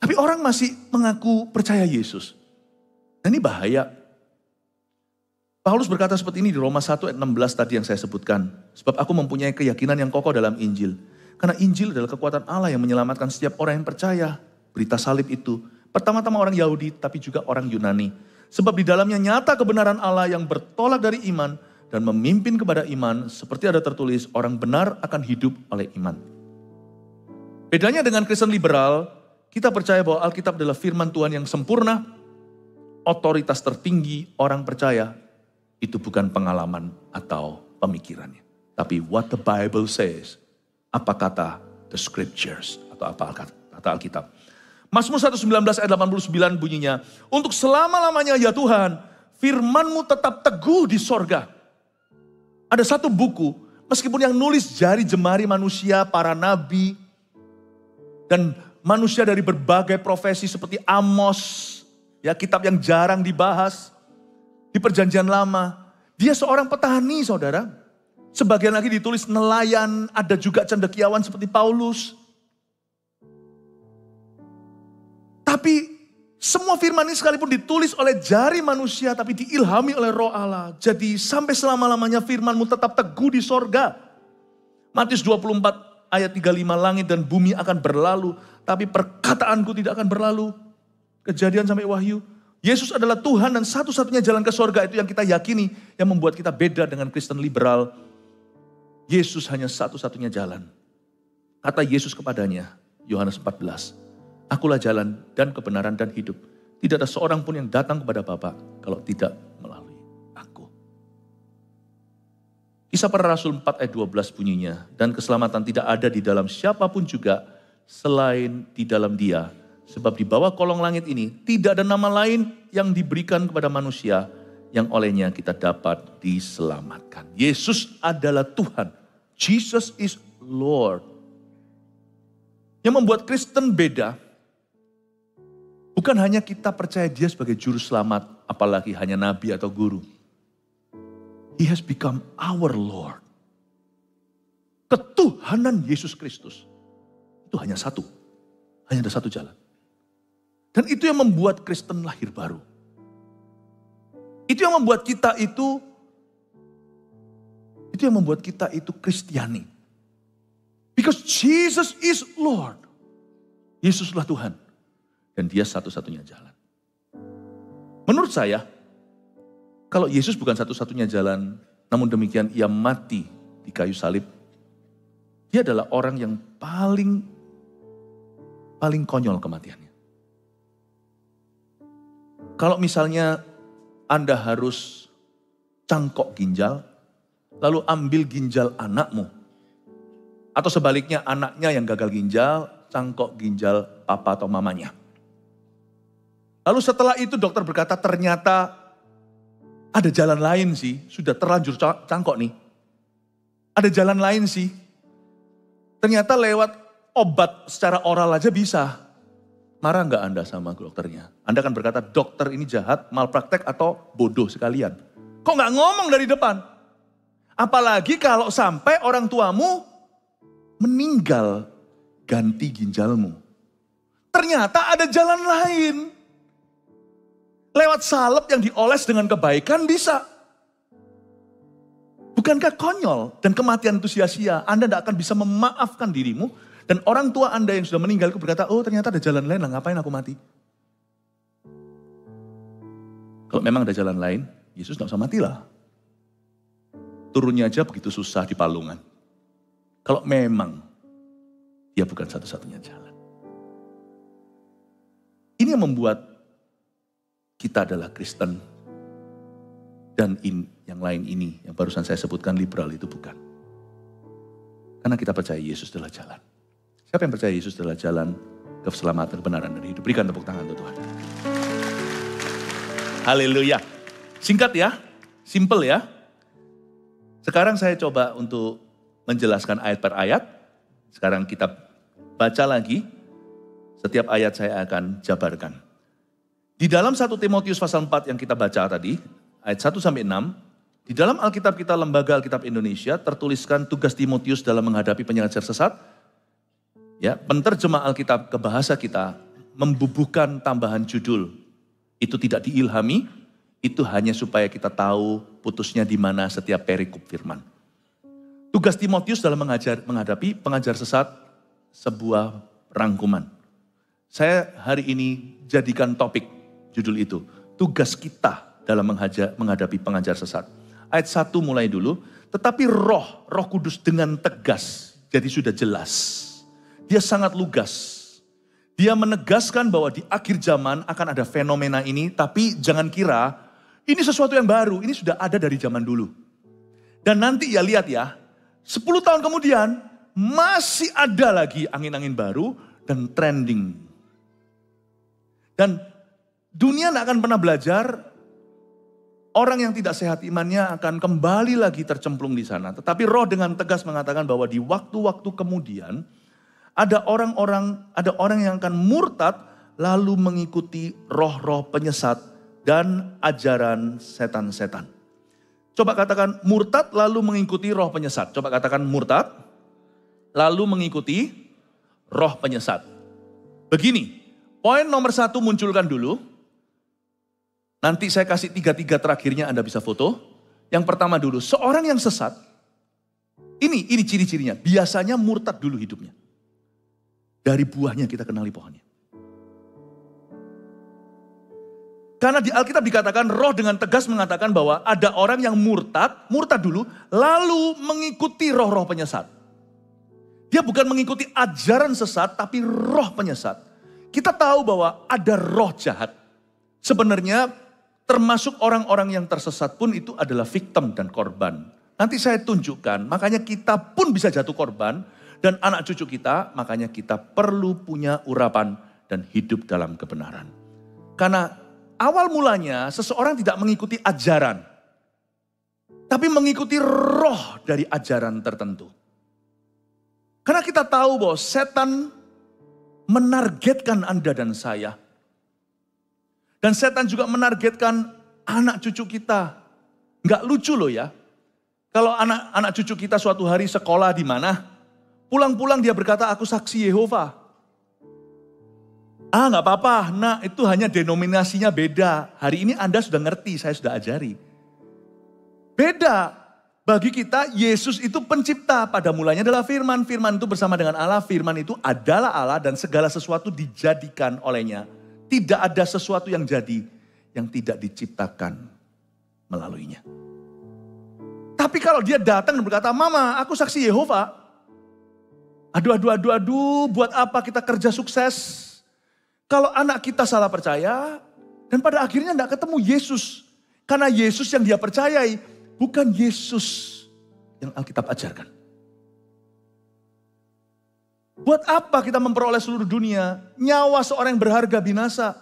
Tapi orang masih mengaku percaya Yesus. Nah ini bahaya. Paulus berkata seperti ini di Roma 1 ayat 16 tadi yang saya sebutkan. Sebab aku mempunyai keyakinan yang kokoh dalam Injil. Karena Injil adalah kekuatan Allah yang menyelamatkan setiap orang yang percaya. Berita salib itu. Pertama-tama orang Yahudi tapi juga orang Yunani. Sebab di dalamnya nyata kebenaran Allah yang bertolak dari iman dan memimpin kepada iman. Seperti ada tertulis, orang benar akan hidup oleh iman. Bedanya dengan Kristen liberal, kita percaya bahwa Alkitab adalah firman Tuhan yang sempurna. Otoritas tertinggi orang percaya itu bukan pengalaman atau pemikirannya. Tapi what the Bible says. Apa kata the scriptures atau apa kata Alkitab. Mazmur 119 ayat 89 bunyinya. Untuk selama-lamanya ya Tuhan, firman-Mu tetap teguh di sorga. Ada satu buku, meskipun yang nulis jari jemari manusia, para nabi, dan manusia dari berbagai profesi seperti Amos, ya kitab yang jarang dibahas di Perjanjian Lama. Dia seorang petani, saudara. Sebagian lagi ditulis nelayan, ada juga cendekiawan seperti Paulus. Tapi semua firman ini sekalipun ditulis oleh jari manusia, tapi diilhami oleh Roh Allah. Jadi sampai selama-lamanya firman-Mu tetap teguh di sorga. Matius 24 ayat 35, langit dan bumi akan berlalu, tapi perkataanku tidak akan berlalu. Kejadian sampai Wahyu. Yesus adalah Tuhan dan satu-satunya jalan ke sorga, itu yang kita yakini, yang membuat kita beda dengan Kristen liberal. Yesus hanya satu-satunya jalan. Kata Yesus kepadanya, Yohanes 14, akulah jalan dan kebenaran dan hidup. Tidak ada seorang pun yang datang kepada Bapa kalau tidak melalui aku. Kisah para Rasul 4 ayat 12 bunyinya, dan keselamatan tidak ada di dalam siapapun juga selain di dalam Dia. Sebab di bawah kolong langit ini tidak ada nama lain yang diberikan kepada manusia yang olehnya kita dapat diselamatkan. Yesus adalah Tuhan. Jesus is Lord. Yang membuat Kristen beda, bukan hanya kita percaya Dia sebagai juru selamat, apalagi hanya nabi atau guru. He has become our Lord. Ketuhanan Yesus Kristus itu hanya satu. Hanya ada satu jalan. Dan itu yang membuat Kristen lahir baru. Itu yang membuat kita itu Kristiani. Because Jesus is Lord. Yesuslah Tuhan. Dan dia satu-satunya jalan. Menurut saya, kalau Yesus bukan satu-satunya jalan, namun demikian ia mati di kayu salib, dia adalah orang yang paling konyol kematiannya. Kalau misalnya Anda harus cangkok ginjal, lalu ambil ginjal anakmu, atau sebaliknya anaknya yang gagal ginjal, cangkok ginjal papa atau mamanya. Lalu setelah itu dokter berkata ternyata ada jalan lain sih, sudah terlanjur cangkok nih. Ada jalan lain sih. Ternyata lewat obat secara oral aja bisa. Marah nggak Anda sama dokternya? Anda akan berkata dokter ini jahat, malpraktek atau bodoh sekalian. Kok nggak ngomong dari depan? Apalagi kalau sampai orang tuamu meninggal ganti ginjalmu. Ternyata ada jalan lain. Lewat salep yang dioles dengan kebaikan bisa. Bukankah konyol dan kematian itu sia-sia? Anda tidak akan bisa memaafkan dirimu. Dan orang tua Anda yang sudah meninggal itu berkata, oh ternyata ada jalan lain lah, ngapain aku mati? Kalau memang ada jalan lain, Yesus tidak usah matilah. Turunnya aja begitu susah di palungan. Kalau memang dia bukan satu-satunya jalan. Ini yang membuat kita adalah Kristen. Dan yang lain ini, yang barusan saya sebutkan liberal itu bukan. Karena kita percaya Yesus adalah jalan. Siapa yang percaya Yesus adalah jalan keselamatan, kebenaran dan hidup? Berikan tepuk tangan untuk Tuhan. Haleluya. Singkat ya, simple ya. Sekarang saya coba untuk menjelaskan ayat per ayat. Sekarang kita baca lagi. Setiap ayat saya akan jabarkan. Di dalam 1 Timotius pasal 4 yang kita baca tadi, ayat 1 sampai 6, di dalam Alkitab kita, Lembaga Alkitab Indonesia, tertuliskan tugas Timotius dalam menghadapi pengajar sesat. Ya, penterjemah Alkitab ke bahasa kita membubuhkan tambahan judul. Itu tidak diilhami, itu hanya supaya kita tahu putusnya di mana setiap perikop firman. Tugas Timotius dalam menghadapi pengajar sesat, sebuah rangkuman. Saya hari ini jadikan topik judul itu. Tugas kita dalam menghadapi pengajar sesat. Ayat 1 mulai dulu. Tetapi roh kudus dengan tegas. Jadi sudah jelas. Dia sangat lugas. Dia menegaskan bahwa di akhir zaman akan ada fenomena ini. Tapi jangan kira ini sesuatu yang baru. Ini sudah ada dari zaman dulu. Dan nanti ya lihat ya. 10 tahun kemudian masih ada lagi angin-angin baru dan trending. Dan dunia tidak akan pernah belajar, orang yang tidak sehat imannya akan kembali lagi tercemplung di sana. Tetapi roh dengan tegas mengatakan bahwa di waktu-waktu kemudian ada orang yang akan murtad lalu mengikuti roh-roh penyesat dan ajaran setan-setan. Coba katakan murtad lalu mengikuti roh penyesat. Coba katakan murtad lalu mengikuti roh penyesat. Begini, poin nomor 1 munculkan dulu. Nanti saya kasih 3 terakhirnya Anda bisa foto. Yang pertama dulu, seorang yang sesat. Ini ciri-cirinya. Biasanya murtad dulu hidupnya. Dari buahnya kita kenali pohonnya. Karena di Alkitab dikatakan roh dengan tegas mengatakan bahwa ada orang yang murtad dulu, lalu mengikuti roh-roh penyesat. Dia bukan mengikuti ajaran sesat, tapi roh penyesat. Kita tahu bahwa ada roh jahat. Sebenarnya termasuk orang-orang yang tersesat pun itu adalah victim dan korban. Nanti saya tunjukkan, makanya kita pun bisa jatuh korban. Dan anak cucu kita, makanya kita perlu punya urapan dan hidup dalam kebenaran. Karena awal mulanya seseorang tidak mengikuti ajaran. Tapi mengikuti roh dari ajaran tertentu. Karena kita tahu bahwa setan menargetkan Anda dan saya. Dan setan juga menargetkan anak cucu kita. Nggak lucu loh ya. Kalau anak cucu kita suatu hari sekolah di mana, pulang-pulang dia berkata, aku saksi Yehova. Nggak apa-apa, nah itu hanya denominasinya beda. Hari ini Anda sudah ngerti, saya sudah ajari. Beda, bagi kita Yesus itu pencipta. Pada mulanya adalah firman, firman itu bersama dengan Allah, firman itu adalah Allah dan segala sesuatu dijadikan olehnya. Tidak ada sesuatu yang jadi yang tidak diciptakan melaluinya. Tapi kalau dia datang dan berkata, Mama, aku saksi Yehova. Aduh, buat apa kita kerja sukses? Kalau anak kita salah percaya, dan pada akhirnya tidak ketemu Yesus. Karena Yesus yang dia percayai, bukan Yesus yang Alkitab ajarkan. Buat apa kita memperoleh seluruh dunia? Nyawa seorang yang berharga binasa.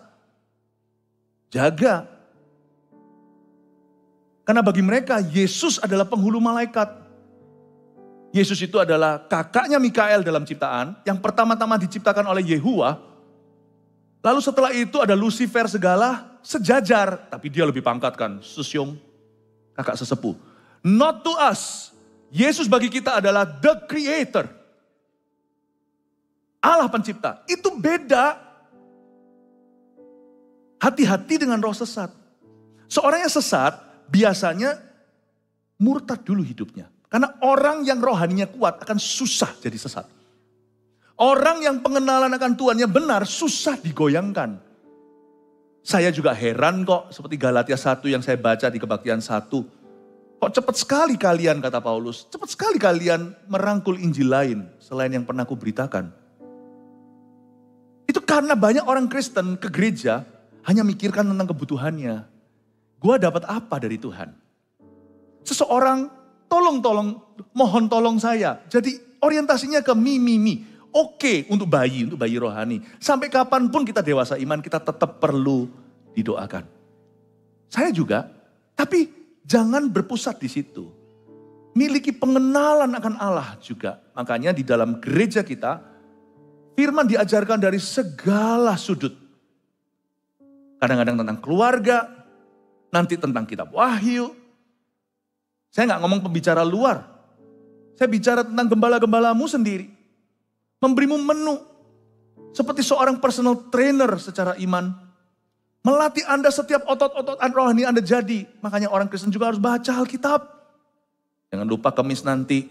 Jaga. Karena bagi mereka Yesus adalah penghulu malaikat. Yesus itu adalah kakaknya Mikael dalam ciptaan. Yang pertama-tama diciptakan oleh Yehuwa. Lalu setelah itu ada Lucifer segala sejajar. Tapi dia lebih pangkat kan. Sesium kakak sesepuh. Not to us. Yesus bagi kita adalah the creator. Allah pencipta. Itu beda. Hati-hati dengan roh sesat. Seorang yang sesat biasanya murtad dulu hidupnya. Karena orang yang rohaninya kuat akan susah jadi sesat. Orang yang pengenalan akan Tuhannya benar susah digoyangkan. Saya juga heran kok seperti Galatia 1 yang saya baca di Kebaktian 1. Kok cepat sekali kalian, kata Paulus, cepat sekali kalian merangkul Injil lain selain yang pernah aku beritakan. Itu karena banyak orang Kristen ke gereja hanya mikirkan tentang kebutuhannya. Gua dapat apa dari Tuhan? Seseorang tolong, mohon tolong saya. Jadi orientasinya ke mi. Oke untuk bayi rohani. Sampai kapanpun kita dewasa iman, kita tetap perlu didoakan. Saya juga, tapi jangan berpusat di situ. Miliki pengenalan akan Allah juga. Makanya di dalam gereja kita, firman diajarkan dari segala sudut. Kadang-kadang tentang keluarga, nanti tentang kitab Wahyu. Saya nggak ngomong pembicara luar. Saya bicara tentang gembala-gembalamu sendiri. Memberimu menu. Seperti seorang personal trainer secara iman. Melatih Anda setiap otot-otot rohani Anda jadi. Makanya orang Kristen juga harus baca Alkitab. Jangan lupa Kamis nanti.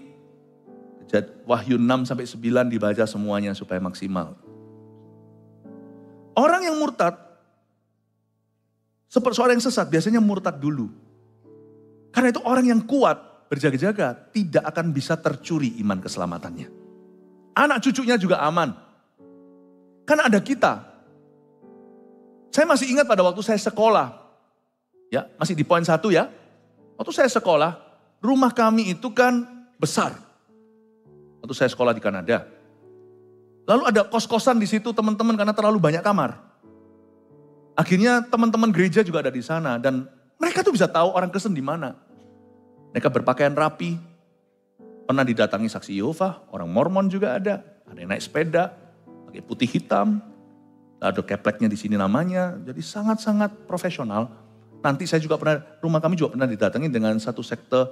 Wahyu 6-9 dibaca semuanya supaya maksimal. Orang yang murtad. Seperti seorang yang sesat biasanya murtad dulu. Karena itu orang yang kuat berjaga-jaga tidak akan bisa tercuri iman keselamatannya. Anak cucunya juga aman. Karena ada kita. Saya masih ingat pada waktu saya sekolah. Ya, masih di poin 1 ya. Waktu saya sekolah, rumah kami itu kan besar. Waktu saya sekolah di Kanada. Lalu ada kos-kosan di situ teman-teman karena terlalu banyak kamar. Akhirnya teman-teman gereja juga ada di sana dan mereka tuh bisa tahu orang Kristen di mana. Mereka berpakaian rapi, pernah didatangi saksi Yehova, orang Mormon juga ada yang naik sepeda, pakai putih hitam, ada kepleknya di sini namanya, jadi sangat-sangat profesional. Nanti saya juga pernah, rumah kami juga pernah didatangi dengan satu sekte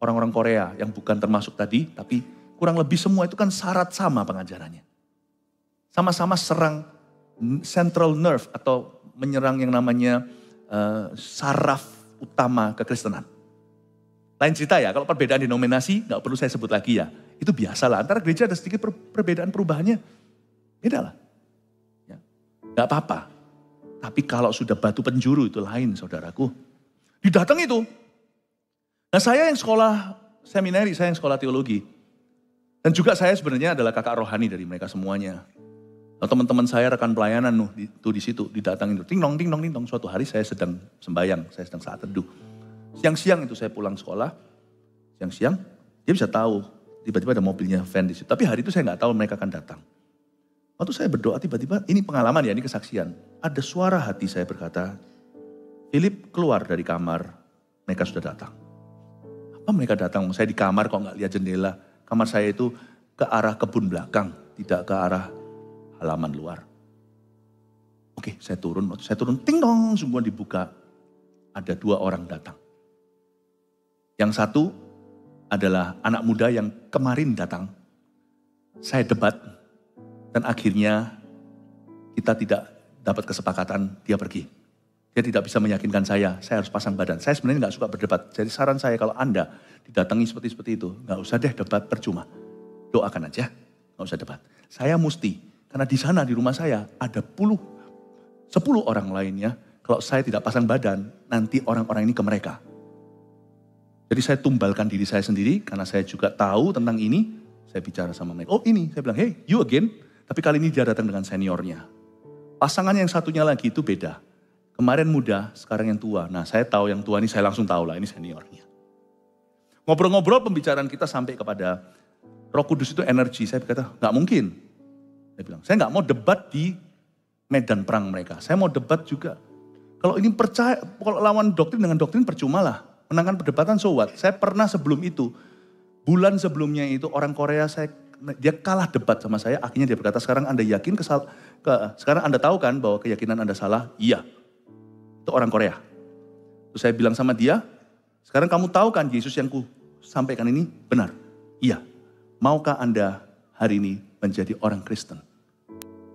orang-orang Korea yang bukan termasuk tadi, tapi kurang lebih semua itu kan syarat sama pengajarannya. Sama-sama serang central nerve atau menyerang yang namanya saraf utama kekristenan. Lain cerita ya, kalau perbedaan denominasi gak perlu saya sebut lagi ya. Itu biasalah, antara gereja ada sedikit perbedaan perubahannya. Beda lah. Ya. Gak apa-apa. Tapi kalau sudah batu penjuru itu lain saudaraku. Didatang itu. Nah saya yang sekolah seminari, saya yang sekolah teologi. Dan juga saya sebenarnya adalah kakak rohani dari mereka semuanya. Nah, teman-teman saya rekan pelayanan di situ didatangin. Ting dong. Suatu hari saya sedang sembahyang, saya sedang saat teduh. Siang-siang itu saya pulang sekolah. Siang-siang dia bisa tahu tiba-tiba ada mobilnya van di situ. Tapi hari itu saya nggak tahu mereka akan datang. Waktu saya berdoa tiba-tiba, ini pengalaman ya, ini kesaksian. Ada suara hati saya berkata, Philip keluar dari kamar, mereka sudah datang. Apa mereka datang? Saya di kamar kok nggak lihat jendela. Kamar saya itu ke arah kebun belakang, tidak ke arah halaman luar. Oke, saya turun, ting dong, semua dibuka. Ada 2 orang datang. Yang satu adalah anak muda yang kemarin datang. Saya debat dan akhirnya kita tidak dapat kesepakatan, dia pergi. Dia tidak bisa meyakinkan saya harus pasang badan. Saya sebenarnya nggak suka berdebat. Jadi saran saya kalau Anda didatangi seperti itu, nggak usah deh debat, percuma. Doakan aja, nggak usah debat. Saya mesti, karena di sana di rumah saya ada 10 orang lainnya. Kalau saya tidak pasang badan, nanti orang-orang ini ke mereka. Jadi saya tumbalkan diri saya sendiri, karena saya juga tahu tentang ini. Saya bicara sama mereka, oh ini, saya bilang, hey you again. Tapi kali ini dia datang dengan seniornya. Pasangan yang satunya lagi itu beda. Kemarin muda, sekarang yang tua. Nah saya tahu yang tua ini, saya langsung tahu lah ini seniornya. Ngobrol-ngobrol pembicaraan kita sampai kepada Roh Kudus itu energi. Saya berkata, nggak mungkin. Saya bilang, saya nggak mau debat di medan perang mereka. Saya mau debat juga. Kalau ini percaya, kalau lawan doktrin dengan doktrin percuma lah. Menangkan perdebatan so what. Saya pernah sebelum itu, bulan sebelumnya itu orang Korea, dia kalah debat sama saya. Akhirnya dia berkata, sekarang Anda yakin sekarang Anda tahu kan bahwa keyakinan Anda salah? Iya. Itu orang Korea. Terus saya bilang sama dia, sekarang kamu tahu kan Yesus yang ku sampaikan ini benar? Iya. Maukah Anda hari ini menjadi orang Kristen?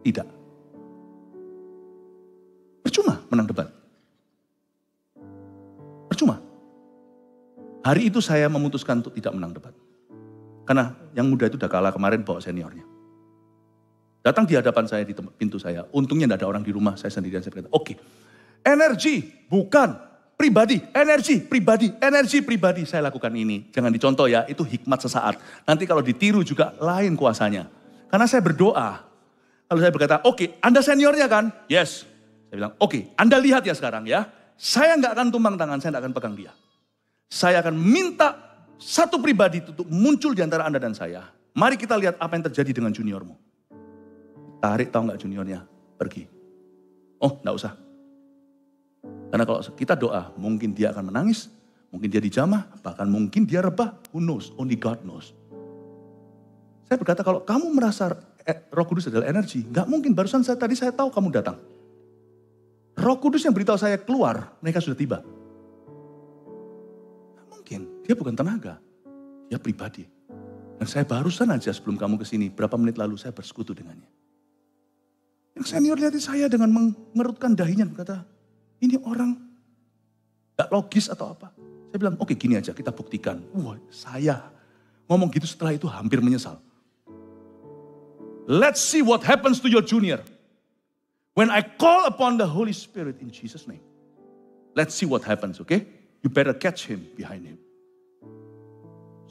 Tidak. Percuma menang debat. Percuma. Hari itu saya memutuskan untuk tidak menang debat. Karena yang muda itu udah kalah kemarin bawa seniornya. Datang di hadapan saya di pintu saya. Untungnya tidak ada orang di rumah, saya sendirian. Saya berkata, oke. Energi bukan pribadi, energi pribadi. Saya lakukan ini. Jangan dicontoh ya, itu hikmat sesaat. Nanti kalau ditiru juga lain kuasanya. Karena saya berdoa. Kalau saya berkata, oke, Anda seniornya kan? Yes. Saya bilang, oke, Anda lihat ya sekarang ya. Saya nggak akan tumbang tangan, saya nggak akan pegang dia. Saya akan minta satu pribadi itu untuk muncul di antara Anda dan saya. Mari kita lihat apa yang terjadi dengan juniormu. Tarik, tahu nggak juniornya? Pergi. Oh, nggak usah. Karena kalau kita doa, mungkin dia akan menangis, mungkin dia dijamah, bahkan mungkin dia rebah. Who knows? Only God knows. Saya berkata, kalau kamu merasa Roh Kudus adalah energi, nggak mungkin. Barusan tadi saya tahu kamu datang. Roh Kudus yang beritahu saya keluar, mereka sudah tiba. Nggak mungkin, dia bukan tenaga, dia pribadi. Dan saya barusan aja sebelum kamu kesini, berapa menit lalu saya bersekutu dengannya. Yang senior lihat saya dengan mengerutkan dahinya, berkata, ini orang gak logis atau apa. Saya bilang, oke gini aja kita buktikan. Wah, saya ngomong gitu setelah itu hampir menyesal. Let's see what happens to your junior. When I call upon the Holy Spirit in Jesus' name. Let's see what happens, okay? You better catch him behind him.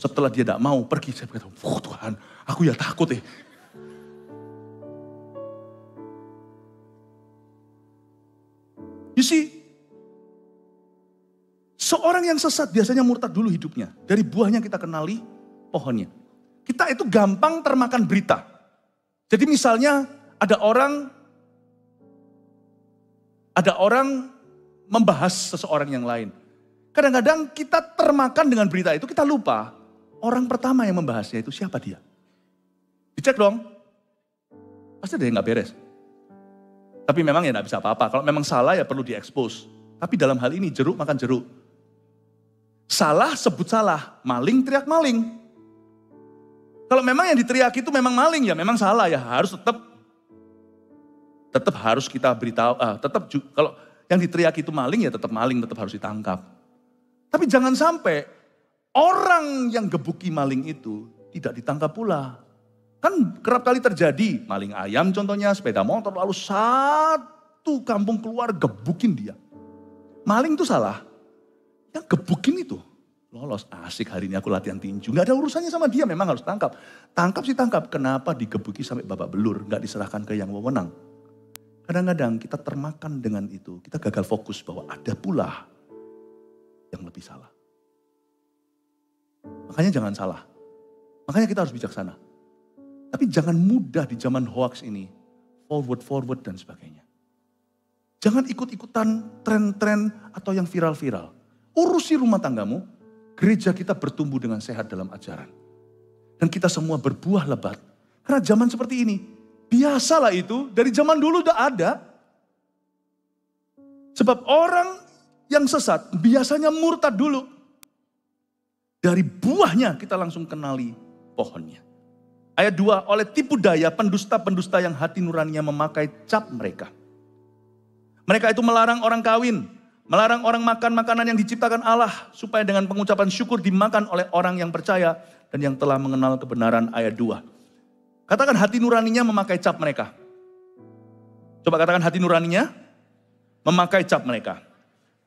Setelah dia gak mau pergi, saya berkata, Tuhan, aku ya takut . You see, seorang yang sesat biasanya murtad dulu hidupnya. Dari buahnya kita kenali pohonnya. Kita itu gampang termakan berita. Jadi misalnya ada orang membahas seseorang yang lain. Kadang-kadang kita termakan dengan berita itu, kita lupa. Orang pertama yang membahasnya itu siapa dia. Dicek dong. Pasti ada yang gak beres. Tapi memang ya gak bisa apa-apa. Kalau memang salah ya perlu diekspos. Tapi dalam hal ini jeruk makan jeruk. Salah sebut salah. Maling teriak maling. Kalau memang yang diteriaki itu memang maling ya memang salah ya. Harus tetap harus kita beritahu. Kalau yang diteriaki itu maling ya tetap maling, tetap harus ditangkap. Tapi jangan sampai orang yang gebuki maling itu tidak ditangkap pula. Kan kerap kali terjadi, maling ayam contohnya, sepeda motor, lalu satu kampung keluar gebukin dia. Maling itu salah, yang gebukin itu lolos. Asik hari ini aku latihan tinju, gak ada urusannya sama dia, memang harus tangkap. Tangkap sih tangkap, kenapa digebuki sampai babak belur, gak diserahkan ke yang wewenang. Kadang-kadang kita termakan dengan itu, kita gagal fokus bahwa ada pula yang lebih salah. Makanya jangan salah, makanya kita harus bijaksana. Tapi jangan mudah di zaman hoax ini, forward dan sebagainya. Jangan ikut-ikutan tren-tren atau yang viral-viral. Urusi rumah tanggamu, gereja kita bertumbuh dengan sehat dalam ajaran. Dan kita semua berbuah lebat. Karena zaman seperti ini, biasalah itu, dari zaman dulu udah ada. Sebab orang yang sesat biasanya murtad dulu. Dari buahnya kita langsung kenali pohonnya. Ayat 2, oleh tipu daya pendusta-pendusta yang hati nuraninya memakai cap mereka. Mereka itu melarang orang kawin, melarang orang makan makanan yang diciptakan Allah, supaya dengan pengucapan syukur dimakan oleh orang yang percaya dan yang telah mengenal kebenaran. Ayat 2. Katakan hati nuraninya memakai cap mereka. Coba katakan hati nuraninya memakai cap mereka.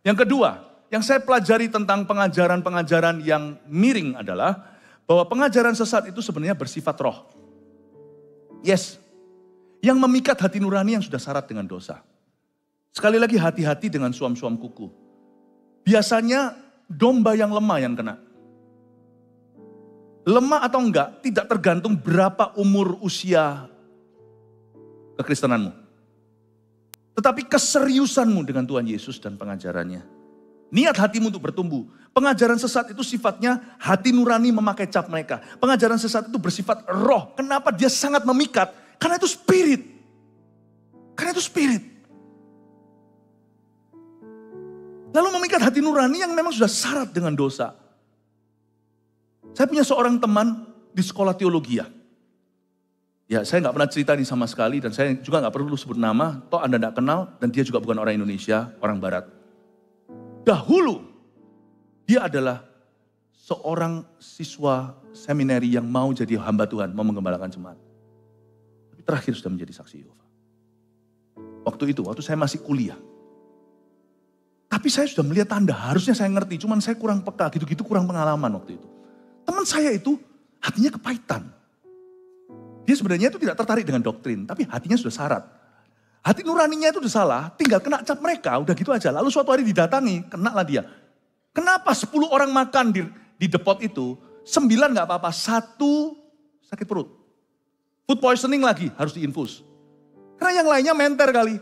Yang kedua, yang saya pelajari tentang pengajaran-pengajaran yang miring adalah bahwa pengajaran sesat itu sebenarnya bersifat roh. Yes, yang memikat hati nurani yang sudah syarat dengan dosa. Sekali lagi hati-hati dengan suam-suam kuku. Biasanya domba yang lemah yang kena. Lemah atau enggak tidak tergantung berapa umur usia kekristenanmu. Tetapi keseriusanmu dengan Tuhan Yesus dan pengajarannya. Niat hatimu untuk bertumbuh. Pengajaran sesat itu sifatnya hati nurani memakai cap mereka. Pengajaran sesat itu bersifat roh. Kenapa dia sangat memikat? Karena itu spirit. Karena itu spirit. Lalu memikat hati nurani yang memang sudah syarat dengan dosa. Saya punya seorang teman di sekolah teologi ya. Ya, saya nggak pernah cerita ini sama sekali dan saya juga nggak perlu sebut nama. Toh Anda nggak kenal dan dia juga bukan orang Indonesia, orang Barat. Dahulu dia adalah seorang siswa seminari yang mau jadi hamba Tuhan, mau menggembalakan jemaat. Tapi terakhir sudah menjadi saksi Yehova. Waktu saya masih kuliah. Tapi saya sudah melihat tanda, harusnya saya ngerti, cuman saya kurang peka, gitu-gitu kurang pengalaman waktu itu. Teman saya itu hatinya kepahitan. Dia sebenarnya itu tidak tertarik dengan doktrin, tapi hatinya sudah syarat. Hati nuraninya itu udah salah, tinggal kena cap mereka, udah gitu aja. Lalu suatu hari didatangi, kena lah dia. Kenapa 10 orang makan di depot itu, 9 gak apa-apa, 1 sakit perut. Food poisoning lagi, harus diinfus. Karena yang lainnya menter kali.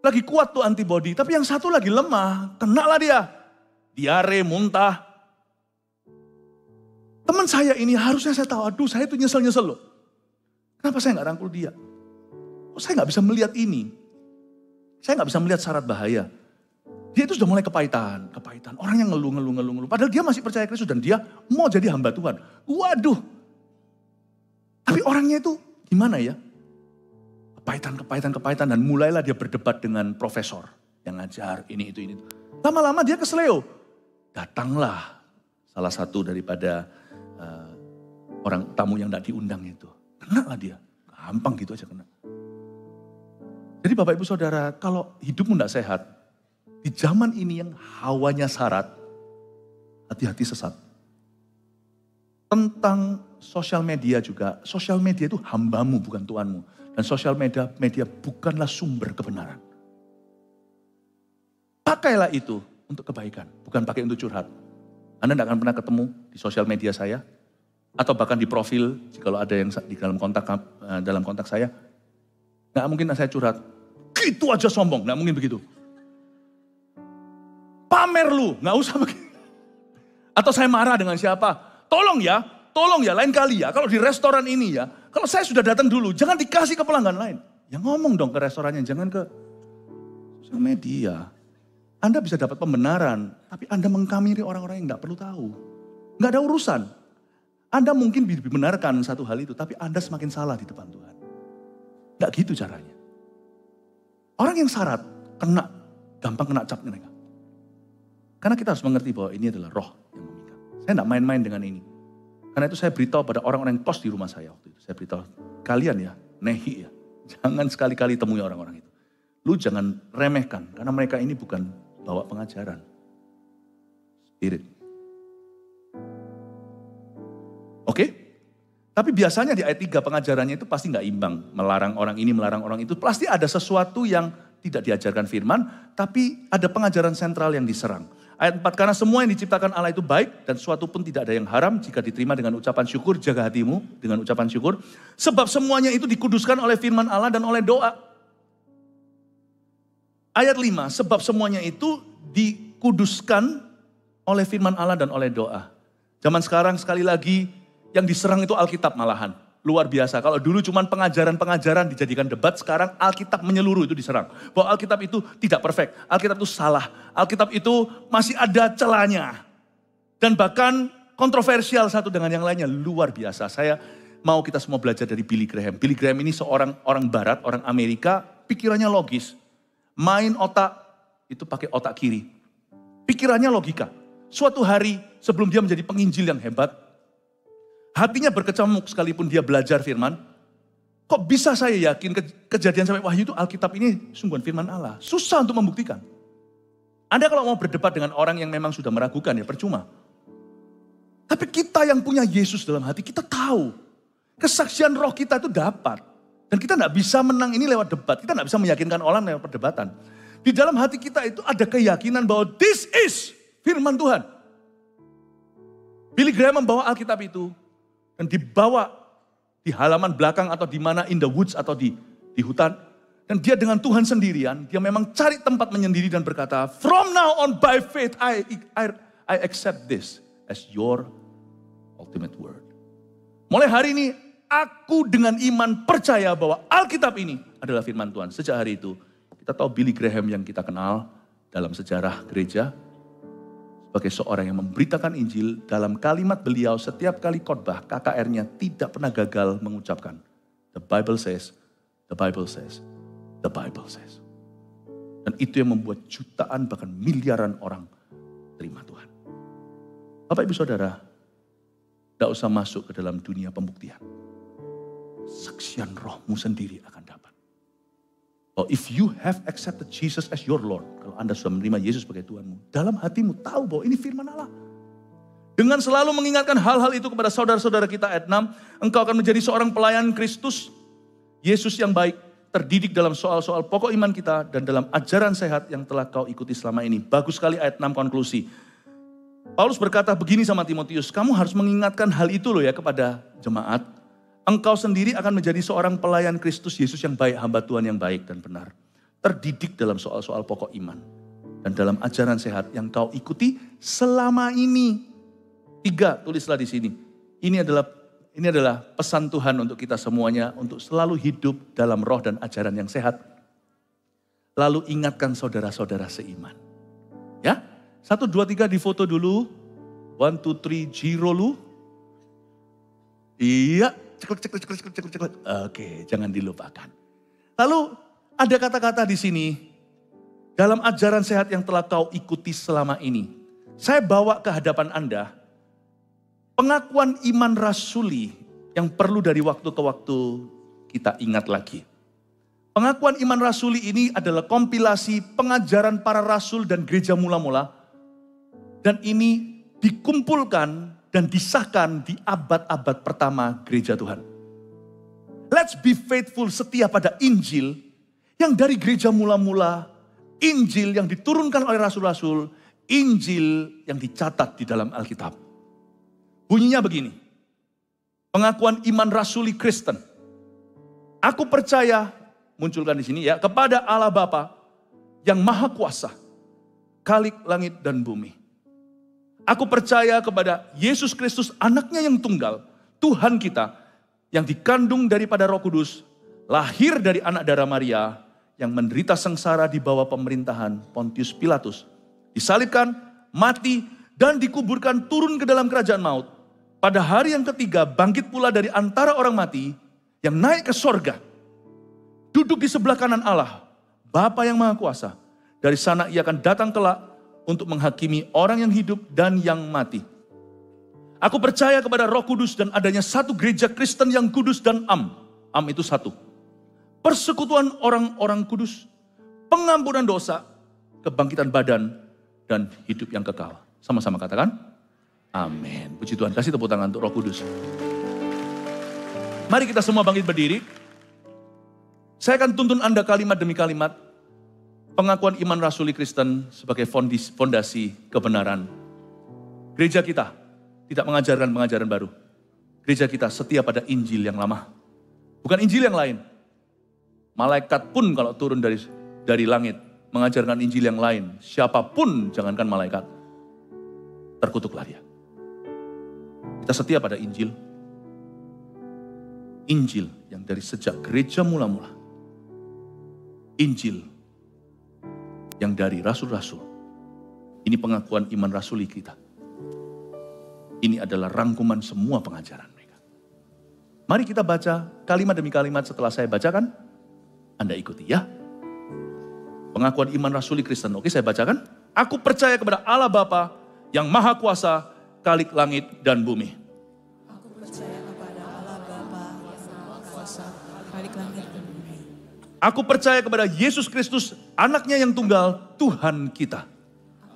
Lagi kuat tuh antibody, tapi yang satu lagi lemah, kena lah dia. Diare, muntah. Teman saya ini harusnya saya tahu, aduh saya tuh nyesel-nyesel loh. Kenapa saya gak rangkul dia? Saya gak bisa melihat ini. Saya gak bisa melihat syarat bahaya. Dia itu sudah mulai kepahitan. Orang yang ngeluh. Padahal dia masih percaya Kristus dan dia mau jadi hamba Tuhan. Waduh. Tapi orangnya itu gimana ya? Kepahitan. Dan mulailah dia berdebat dengan profesor. Yang ngajar ini, itu. Lama-lama dia keseleo. Datanglah salah satu daripada orang tamu yang gak diundang itu. Kena lah dia. Gampang gitu aja kena. Jadi Bapak Ibu Saudara, kalau hidupmu tidak sehat, di zaman ini yang hawanya syarat, hati-hati sesat. Tentang sosial media juga, sosial media itu hambamu bukan Tuhanmu. Dan sosial media bukanlah sumber kebenaran. Pakailah itu untuk kebaikan, bukan pakai untuk curhat. Anda tidak akan pernah ketemu di sosial media saya, atau bahkan di profil, jika ada yang di dalam kontak saya, nggak mungkin saya curhat. Gitu aja sombong, nggak mungkin begitu. Pamer lu, nggak usah begitu. Atau saya marah dengan siapa? Tolong ya, lain kali ya. Kalau di restoran ini ya, kalau saya sudah datang dulu, jangan dikasih ke pelanggan lain. Ya ngomong dong ke restorannya, jangan ke sosial media. Anda bisa dapat pembenaran, tapi Anda mengkamiri orang-orang yang nggak perlu tahu. Nggak ada urusan. Anda mungkin dibenarkan satu hal itu, tapi Anda semakin salah di depan Tuhan. Nggak gitu caranya. Orang yang syarat, gampang kena cap mereka. Karena kita harus mengerti bahwa ini adalah roh yang memikat. Saya tidak main-main dengan ini. Karena itu saya beritahu pada orang-orang yang kos di rumah saya waktu itu. Saya beritahu, kalian ya, nehi ya. Jangan sekali-kali temui orang-orang itu. Lu jangan remehkan, karena mereka ini bukan bawa pengajaran. Spirit. Oke? Tapi biasanya di ayat 3 pengajarannya itu pasti nggak imbang. Melarang orang ini, melarang orang itu. Pasti ada sesuatu yang tidak diajarkan firman, tapi ada pengajaran sentral yang diserang. Ayat 4, karena semua yang diciptakan Allah itu baik dan suatu pun tidak ada yang haram jika diterima dengan ucapan syukur, jaga hatimu dengan ucapan syukur. Sebab semuanya itu dikuduskan oleh firman Allah dan oleh doa. Ayat 5, sebab semuanya itu dikuduskan oleh firman Allah dan oleh doa. Zaman sekarang sekali lagi yang diserang itu Alkitab malahan. Luar biasa. Kalau dulu cuma pengajaran-pengajaran dijadikan debat, sekarang Alkitab menyeluruh itu diserang. Bahwa Alkitab itu tidak perfect. Alkitab itu salah. Alkitab itu masih ada celahnya. Dan bahkan kontroversial satu dengan yang lainnya, luar biasa. Saya mau kita semua belajar dari Billy Graham. Billy Graham ini seorang orang barat, orang Amerika, pikirannya logis. Main otak, itu pakai otak kiri. Pikirannya logika. Suatu hari sebelum dia menjadi penginjil yang hebat, hatinya berkecamuk sekalipun dia belajar firman. Kok bisa saya yakin kejadian sampai wahyu itu Alkitab ini sungguhan firman Allah. Susah untuk membuktikan. Anda kalau mau berdebat dengan orang yang memang sudah meragukan ya percuma. Tapi kita yang punya Yesus dalam hati, kita tahu. Kesaksian roh kita itu dapat. Dan kita tidak bisa menang ini lewat debat. Kita tidak bisa meyakinkan orang lewat perdebatan. Di dalam hati kita itu ada keyakinan bahwa this is firman Tuhan. Billy Graham membawa Alkitab itu. Dan dibawa di halaman belakang atau di mana in the woods atau di hutan. Dan dia dengan Tuhan sendirian, dia memang cari tempat menyendiri dan berkata, from now on by faith I accept this as your ultimate word. Mulai hari ini aku dengan iman percaya bahwa Alkitab ini adalah firman Tuhan. Sejak hari itu kita tahu Billy Graham yang kita kenal dalam sejarah gereja sebagai seorang yang memberitakan Injil. Dalam kalimat beliau setiap kali khotbah KKR-nya tidak pernah gagal mengucapkan the Bible says, the Bible says, the Bible says. Dan itu yang membuat jutaan bahkan miliaran orang terima Tuhan. Bapak Ibu Saudara, tidak usah masuk ke dalam dunia pembuktian. Saksian rohmu sendiri akan dapat. Oh, if you have accepted Jesus as your Lord, kalau Anda sudah menerima Yesus sebagai Tuhanmu, dalam hatimu tahu bahwa ini firman Allah. Dengan selalu mengingatkan hal-hal itu kepada saudara-saudara kita, ayat 6, engkau akan menjadi seorang pelayan Kristus, Yesus yang baik, terdidik dalam soal-soal pokok iman kita, dan dalam ajaran sehat yang telah kau ikuti selama ini. Bagus sekali ayat 6 konklusi. Paulus berkata begini sama Timotius, kamu harus mengingatkan hal itu loh ya kepada jemaat. Engkau sendiri akan menjadi seorang pelayan Kristus Yesus yang baik, hamba Tuhan yang baik dan benar. Terdidik dalam soal-soal pokok iman. Dan dalam ajaran sehat yang kau ikuti selama ini. 3, tulislah di sini. Ini adalah pesan Tuhan untuk kita semuanya. Untuk selalu hidup dalam roh dan ajaran yang sehat. Lalu ingatkan saudara-saudara seiman. Ya, 1, 2, 3 difoto dulu. 1, 2, 3, giro lu. Iya. Ceklek. Oke, jangan dilupakan. Lalu ada kata-kata di sini. Dalam ajaran sehat yang telah kau ikuti selama ini. Saya bawa ke hadapan Anda. Pengakuan iman rasuli yang perlu dari waktu ke waktu kita ingat lagi. Pengakuan iman rasuli ini adalah kompilasi pengajaran para rasul dan gereja mula-mula. Dan ini dikumpulkan dan disahkan di abad-abad pertama gereja Tuhan. Let's be faithful, setia pada Injil yang dari gereja mula-mula, Injil yang diturunkan oleh rasul-rasul, Injil yang dicatat di dalam Alkitab. Bunyinya begini, pengakuan iman rasuli Kristen. Aku percaya, munculkan di sini ya, kepada Allah Bapa yang Maha Kuasa, Khalik langit dan bumi. Aku percaya kepada Yesus Kristus, anaknya yang tunggal, Tuhan kita, yang dikandung daripada Roh Kudus, lahir dari anak darah Maria, yang menderita sengsara di bawah pemerintahan Pontius Pilatus, disalibkan, mati, dan dikuburkan turun ke dalam kerajaan maut. Pada hari yang ketiga bangkit pula dari antara orang mati, yang naik ke sorga, duduk di sebelah kanan Allah, Bapa yang Maha Kuasa. Dari sana ia akan datang kelak untuk menghakimi orang yang hidup dan yang mati. Aku percaya kepada Roh Kudus dan adanya satu gereja Kristen yang kudus dan am. Am itu satu. Persekutuan orang-orang kudus, pengampunan dosa, kebangkitan badan, dan hidup yang kekal. Sama-sama katakan, amin. Puji Tuhan, kasih tepuk tangan untuk Roh Kudus. Mari kita semua bangkit berdiri. Saya akan tuntun Anda kalimat demi kalimat. Pengakuan iman rasuli Kristen sebagai fondasi kebenaran. Gereja kita tidak mengajarkan pengajaran baru. Gereja kita setia pada Injil yang lama. Bukan Injil yang lain. Malaikat pun kalau turun dari langit mengajarkan Injil yang lain. Siapapun, jangankan malaikat, terkutuklah dia. Kita setia pada Injil. Injil yang dari sejak gereja mula-mula. Injil yang dari rasul-rasul. Ini pengakuan iman rasuli kita. Ini adalah rangkuman semua pengajaran mereka. Mari kita baca kalimat demi kalimat setelah saya bacakan. Anda ikuti ya. Pengakuan iman rasuli Kristen. Oke, saya bacakan. Aku percaya kepada Allah Bapa yang Maha Kuasa, Khalik langit dan bumi. Aku percaya kepada Allah Bapa yang Maha Kuasa, Khalik langit dan bumi. Aku percaya kepada Yesus Kristus, anaknya yang tunggal, Tuhan kita.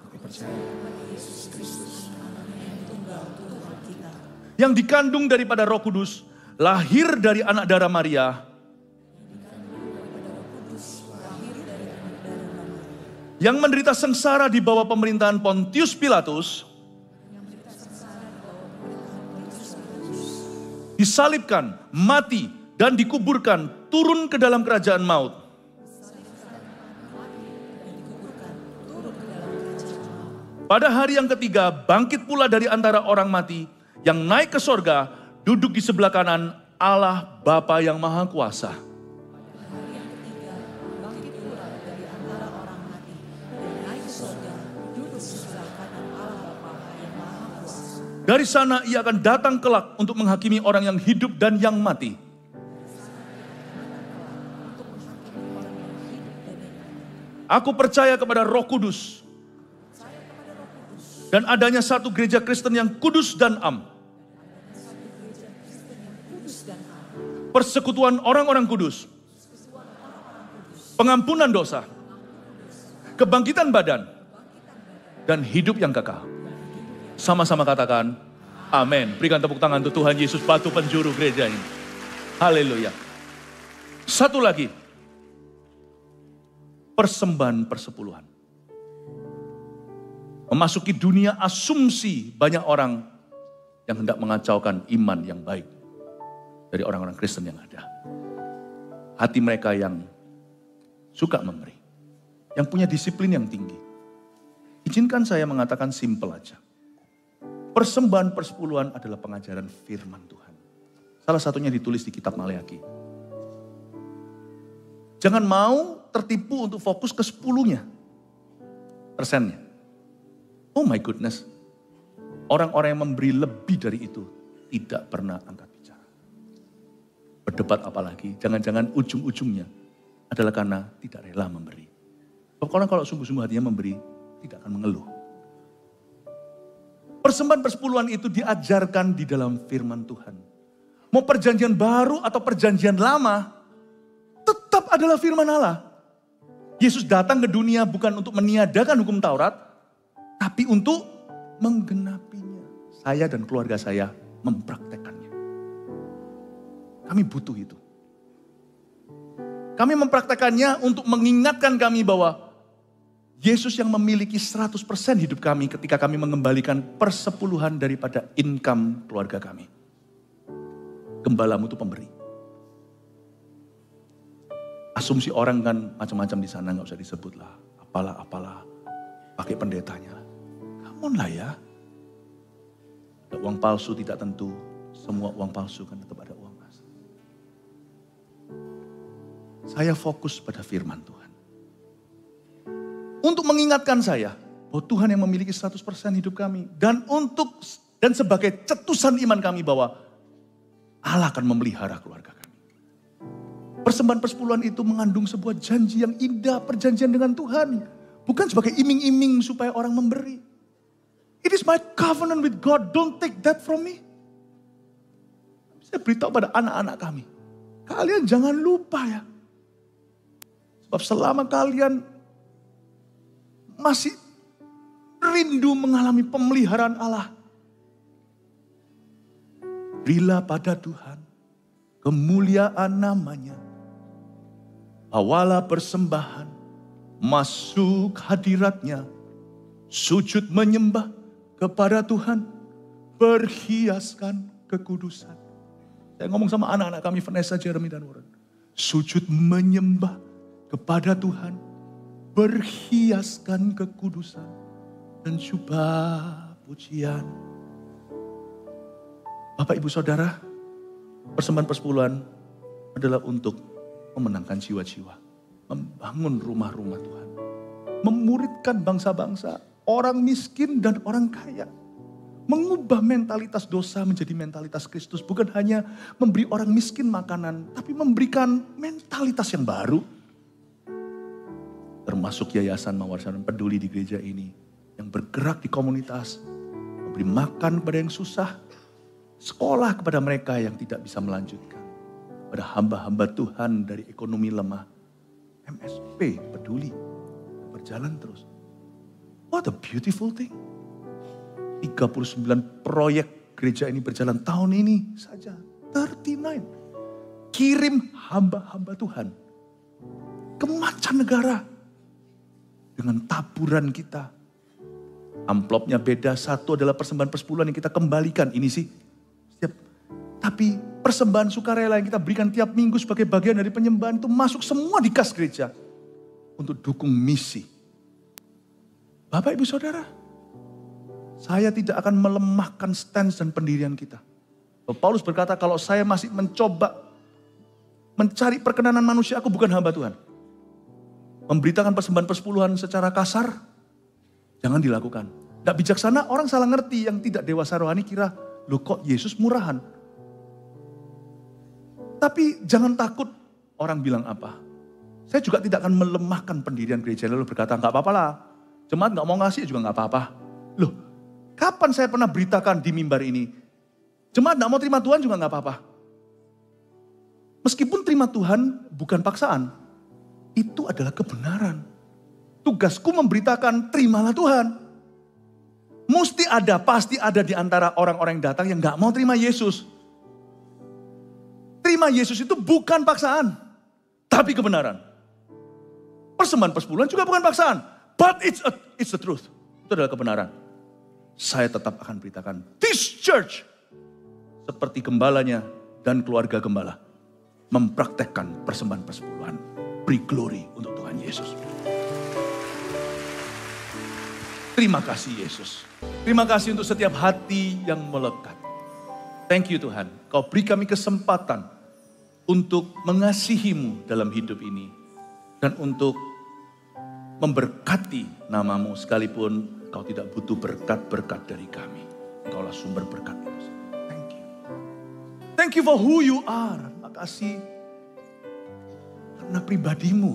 Aku percaya kepada Yesus Kristus, anaknya yang tunggal, Tuhan kita. Yang dikandung daripada Roh Kudus, lahir dari anak darah Maria, yang menderita sengsara di bawah pemerintahan Pontius Pilatus, disalibkan, mati, dan dikuburkan, turun ke dalam kerajaan maut. Pada hari yang ketiga, bangkit pula dari antara orang mati, yang naik ke sorga, duduk di sebelah kanan Allah Bapa yang Maha Kuasa. Dari sana ia akan datang kelak untuk menghakimi orang yang hidup dan yang mati. Aku percaya kepada Roh Kudus dan adanya satu gereja Kristen yang kudus dan am. Persekutuan orang-orang kudus, pengampunan dosa, kebangkitan badan, dan hidup yang kekal. Sama-sama katakan, amin. Berikan tepuk tangan untuk Tuhan Yesus, batu penjuru gereja ini. Haleluya. Satu lagi, persembahan persepuluhan. Memasuki dunia asumsi banyak orang yang hendak mengacaukan iman yang baik dari orang-orang Kristen yang ada. Hati mereka yang suka memberi, yang punya disiplin yang tinggi. Izinkan saya mengatakan simple aja. Persembahan persepuluhan adalah pengajaran firman Tuhan. Salah satunya ditulis di kitab Maleakhi. Jangan mau tertipu untuk fokus ke 10-nya, persennya. Oh my goodness. Orang-orang yang memberi lebih dari itu tidak pernah angkat bicara. Berdebat apalagi, jangan-jangan ujung-ujungnya adalah karena tidak rela memberi. Orang kalau sungguh-sungguh hatinya memberi, tidak akan mengeluh. Persembahan persepuluhan itu diajarkan di dalam firman Tuhan. Mau perjanjian baru atau perjanjian lama, tetap adalah firman Allah. Yesus datang ke dunia bukan untuk meniadakan hukum Taurat, tapi untuk menggenapinya. Saya dan keluarga saya mempraktekannya. Kami butuh itu. Kami mempraktekannya untuk mengingatkan kami bahwa Yesus yang memiliki 100% hidup kami ketika kami mengembalikan persepuluhan daripada income keluarga kami. Gembalamu itu pemberi. Asumsi orang kan macam-macam di sana, gak usah disebut lah. Apalah, pakai pendetanya. Come on lah ya. Ada uang palsu tidak tentu, semua uang palsu kan tetap ada uang asli. Saya fokus pada firman Tuhan. Untuk mengingatkan saya bahwa Tuhan yang memiliki 100% hidup kami. Dan sebagai cetusan iman kami bahwa Allah akan memelihara keluarga kami. Persembahan persepuluhan itu mengandung sebuah janji yang indah, perjanjian dengan Tuhan. Bukan sebagai iming-iming supaya orang memberi. It is my covenant with God, don't take that from me. Saya beritahu pada anak-anak kami, kalian jangan lupa ya. Sebab selama kalian masih rindu mengalami pemeliharaan Allah, berilah pada Tuhan kemuliaan namanya. Bawalah persembahan, masuk hadiratnya, sujud menyembah kepada Tuhan, berhiaskan kekudusan. Saya ngomong sama anak-anak kami, Vanessa, Jeremy, dan Warren. Sujud menyembah kepada Tuhan, berhiaskan kekudusan dan jubah pujian. Bapak, Ibu, Saudara, persembahan persepuluhan adalah untuk memenangkan jiwa-jiwa, membangun rumah-rumah Tuhan, memuridkan bangsa-bangsa, orang miskin dan orang kaya, Mengubah mentalitas dosa menjadi mentalitas Kristus. Bukan hanya memberi orang miskin makanan, tapi memberikan mentalitas yang baru. Termasuk Yayasan Mawar Syaroni Peduli di gereja ini. Yang bergerak di komunitas. Memberi makan kepada yang susah. Sekolah kepada mereka yang tidak bisa melanjutkan. Pada hamba-hamba Tuhan dari ekonomi lemah. MSP Peduli. Berjalan terus. What a beautiful thing. 39 proyek gereja ini berjalan tahun ini saja. 39. Kirim hamba-hamba Tuhan ke mancanegara dengan taburan kita. Amplopnya beda, satu adalah persembahan persepuluhan yang kita kembalikan. Ini sih, tapi persembahan sukarela yang kita berikan tiap minggu sebagai bagian dari penyembahan itu masuk semua di kas gereja untuk dukung misi. Bapak Ibu Saudara, saya tidak akan melemahkan stance dan pendirian kita. Paulus berkata, kalau saya masih mencoba mencari perkenanan manusia, aku bukan hamba Tuhan. Memberitakan persembahan persepuluhan secara kasar, jangan dilakukan. Tidak bijaksana, orang salah ngerti, yang tidak dewasa rohani kira, loh kok Yesus murahan. Tapi jangan takut orang bilang apa. Saya juga tidak akan melemahkan pendirian gereja, lalu berkata, nggak apa-apa lah. Jemaat nggak mau ngasih juga nggak apa-apa. Loh, kapan saya pernah beritakan di mimbar ini, jemaat gak mau terima Tuhan juga gak apa-apa. Meskipun terima Tuhan bukan paksaan, itu adalah kebenaran. Tugasku memberitakan terimalah Tuhan. Mesti ada, pasti ada di antara orang-orang yang datang yang gak mau terima Yesus. Terima Yesus itu bukan paksaan, tapi kebenaran. Persembahan persepuluhan juga bukan paksaan, but it's the truth. Itu adalah kebenaran. Saya tetap akan beritakan, this church, seperti gembalanya dan keluarga gembala, mempraktekkan persembahan persepuluhan. Beri glory untuk Tuhan Yesus. Terima kasih Yesus. Terima kasih untuk setiap hati yang melekat. Thank you Tuhan, Kau beri kami kesempatan untuk mengasihi-Mu dalam hidup ini. Dan untuk memberkati nama-Mu sekalipun Kau tidak butuh berkat-berkat dari kami. Kaulah sumber berkat itu. Thank you. Thank you for who you are. Terima kasih karena pribadimu.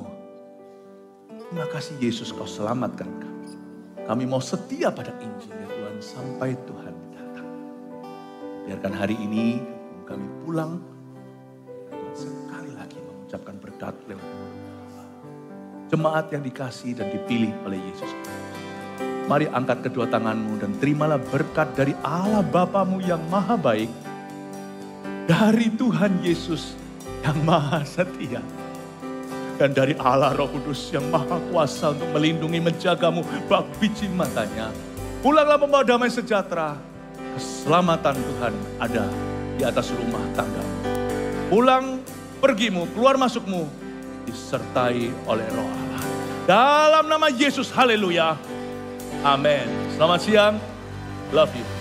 Terima kasih Yesus, Kau selamatkan kami. Kami mau setia pada Injil ya Tuhan sampai Tuhan datang. Biarkan hari ini kami pulang. Tuhan sekali lagi mengucapkan berkat lewat jemaat yang dikasih dan dipilih oleh Yesus. Mari angkat kedua tanganmu dan terimalah berkat dari Allah Bapamu yang maha baik. Dari Tuhan Yesus yang maha setia. Dan dari Allah Roh Kudus yang maha kuasa untuk melindungi, menjagamu bak biji matanya. Pulanglah membawa damai sejahtera. Keselamatan Tuhan ada di atas rumah tanggamu. Pulang pergimu, keluar masukmu disertai oleh Roh Allah. Dalam nama Yesus, haleluya. Amin. Selamat siang. Love you.